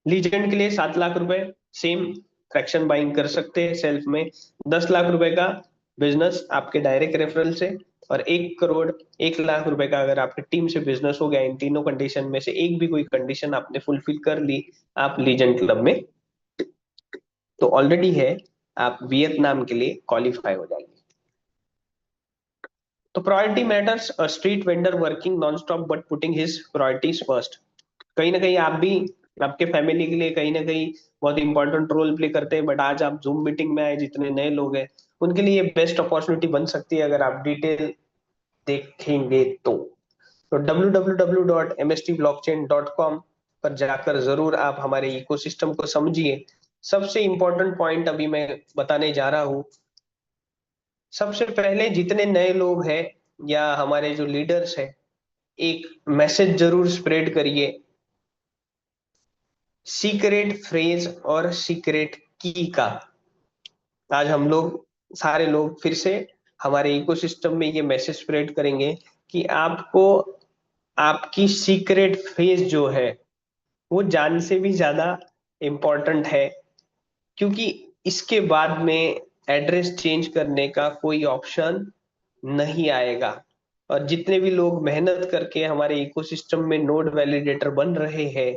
लीजेंड के लिए 7 लाख रुपए सेम फ्रैक्शन बाइंग कर सकते हैं सेल्फ में, 10 लाख रुपए का बिजनेस आपके डायरेक्ट रेफरल से, और 1 करोड़ 1 लाख रुपए का अगर आपके टीम से बिजनेस हो गया। इन तीनों कंडीशन में से एक भी कोई कंडीशन आपने फुलफिल कर ली, आप लीजेंड क्लब में तो ऑलरेडी है, आप वियतनाम के लिए क्वालिफाई हो जाएंगे। तो priority matters, a street vendor working non stop but putting his priorities first. कहीं ना कहीं आप भी आपके फैमिली के लिए कहीं ना कहीं बहुत इंपॉर्टेंट रोल प्ले करते हैं, बट आज आप जूम मीटिंग में आए, जितने नए लोग हैं उनके लिए बेस्ट अपॉर्चुनिटी बन सकती है अगर आप डिटेल देखेंगे तो www.mstblockchain.com पर जाकर जरूर आप हमारे इकोसिस्टम को समझिए। सबसे इंपॉर्टेंट पॉइंट अभी मैं बताने जा रहा हूँ। सबसे पहले जितने नए लोग हैं या हमारे जो लीडर्स हैं, एक मैसेज जरूर स्प्रेड करिए, सीक्रेट फ्रेज और सीक्रेट की का। आज हम लोग सारे लोग फिर से हमारे इकोसिस्टम में ये मैसेज स्प्रेड करेंगे कि आपको आपकी सीक्रेट फ्रेज जो है वो जान से भी ज्यादा इम्पोर्टेंट है, क्योंकि इसके बाद में एड्रेस चेंज करने का कोई ऑप्शन नहीं आएगा। और जितने भी लोग मेहनत करके हमारे इकोसिस्टम में नोड वैलिडेटर बन रहे हैं,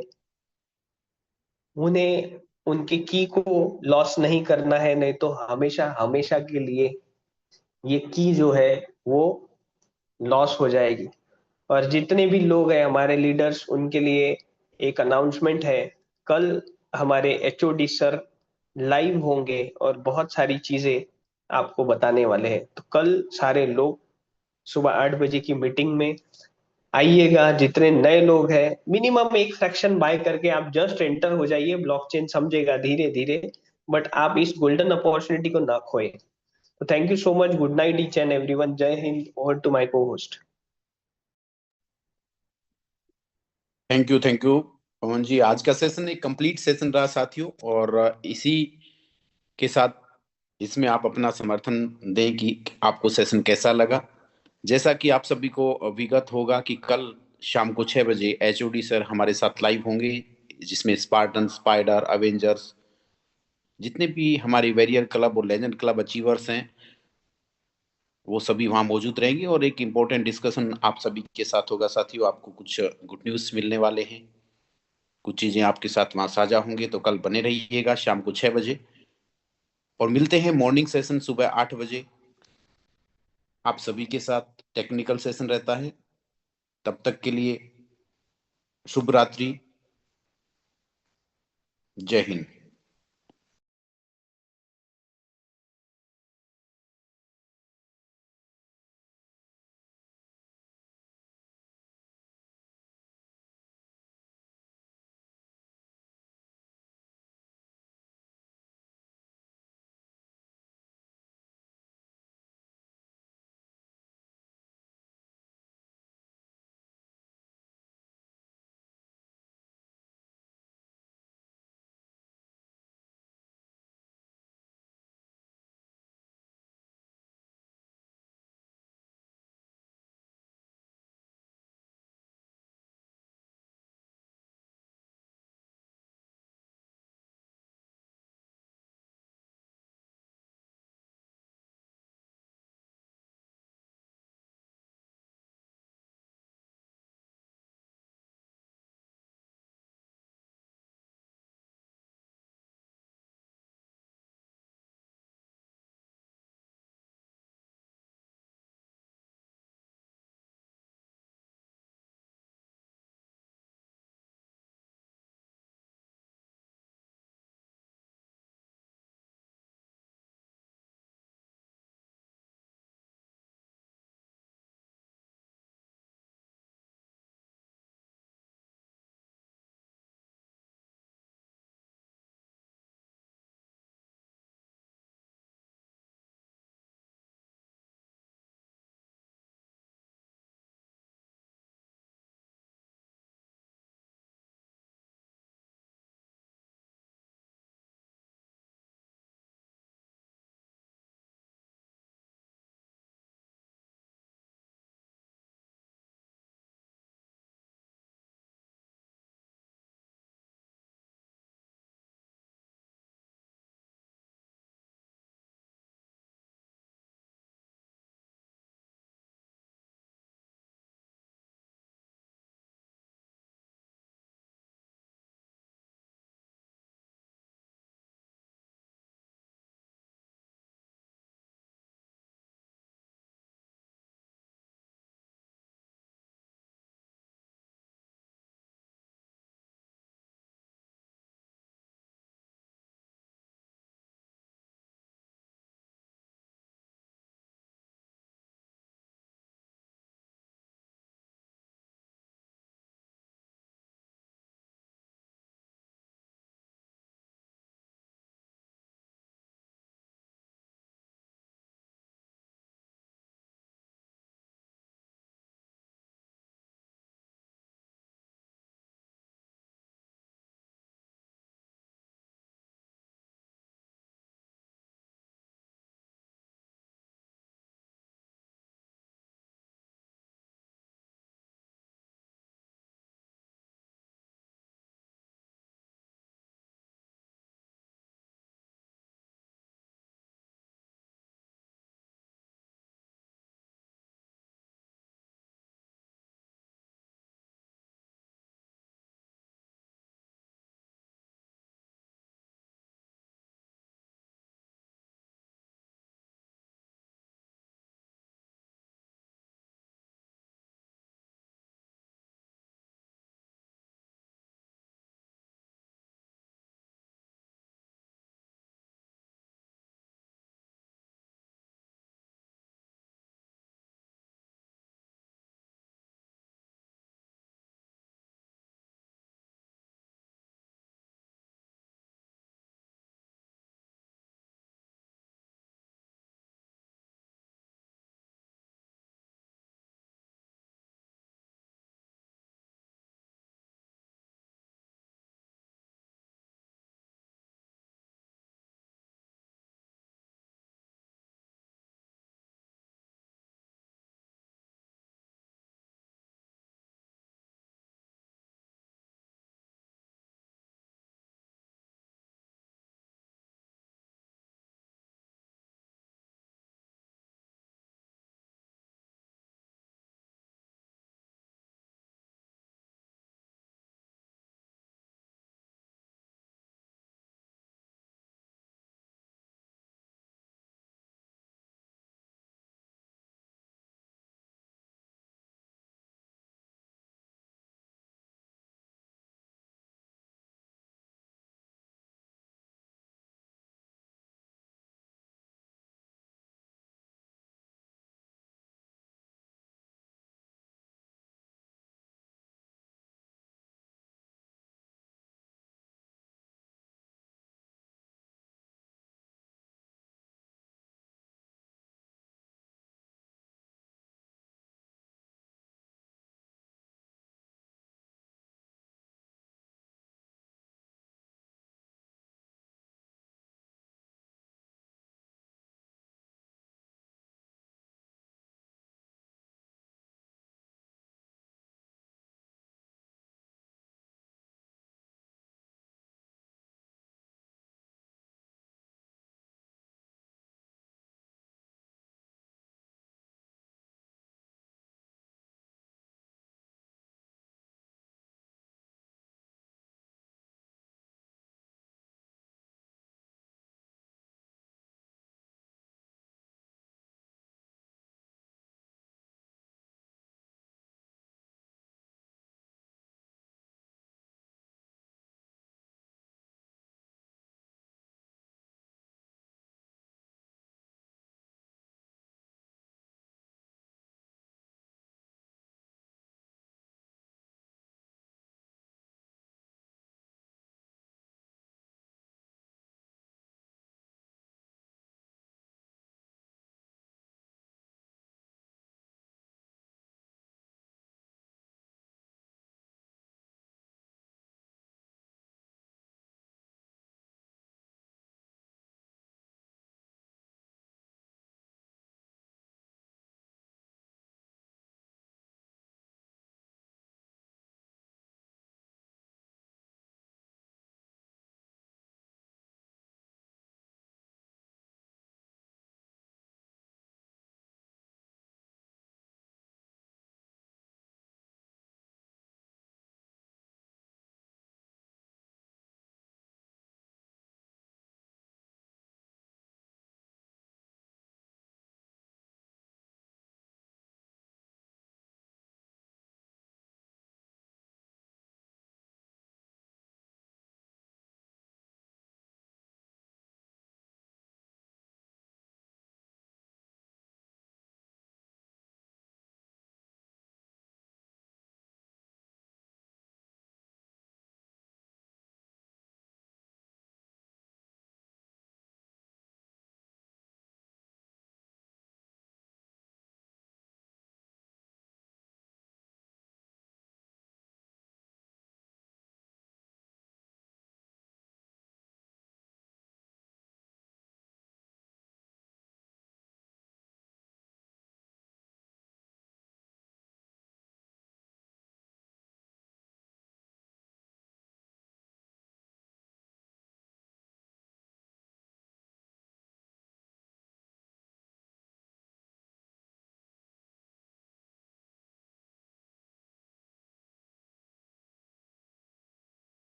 उन्हें उनके की को लॉस नहीं करना है, नहीं तो हमेशा हमेशा के लिए ये की जो है वो लॉस हो जाएगी। और जितने भी लोग हैं हमारे लीडर्स, उनके लिए एक अनाउंसमेंट है। कल हमारे एचओडी सर लाइव होंगे और बहुत सारी चीजें आपको बताने वाले हैं। तो कल सारे लोग सुबह 8 बजे की मीटिंग में आइएगा। जितने नए लोग हैं, मिनिमम एक फ्रैक्शन बाय करके आप जस्ट एंटर हो जाइए। ब्लॉकचेन समझेगा धीरे धीरे, बट आप इस गोल्डन अपॉर्चुनिटी को ना खोए। तो thank you so much. Good night each and everyone. जय हिंद। ओवर टू माय को होस्ट। थैंक यू पवन जी। आज का सेशन एक कंप्लीट सेशन रहा साथियों, और इसी के साथ इसमें आप अपना समर्थन दें कि आपको सेशन कैसा लगा। जैसा कि आप सभी को अवगत होगा कि कल शाम को 6 बजे एचओडी सर हमारे साथ लाइव होंगे, जिसमें स्पार्टन, स्पाइडर, अवेंजर्स, जितने भी हमारे वेरियर क्लब और लेजेंड क्लब अचीवर्स हैं, वो सभी वहाँ मौजूद रहेंगे। और एक इम्पोर्टेंट डिस्कशन आप सभी के साथ होगा साथियों। आपको कुछ गुड न्यूज़ मिलने वाले हैं, कुछ चीज़ें आपके साथ वहाँ साझा होंगे। तो कल बने रहिएगा शाम को 6 बजे, और मिलते हैं मॉर्निंग सेशन सुबह 8 बजे। आप सभी के साथ टेक्निकल सेशन रहता है। तब तक के लिए शुभ रात्रि। जय हिंद।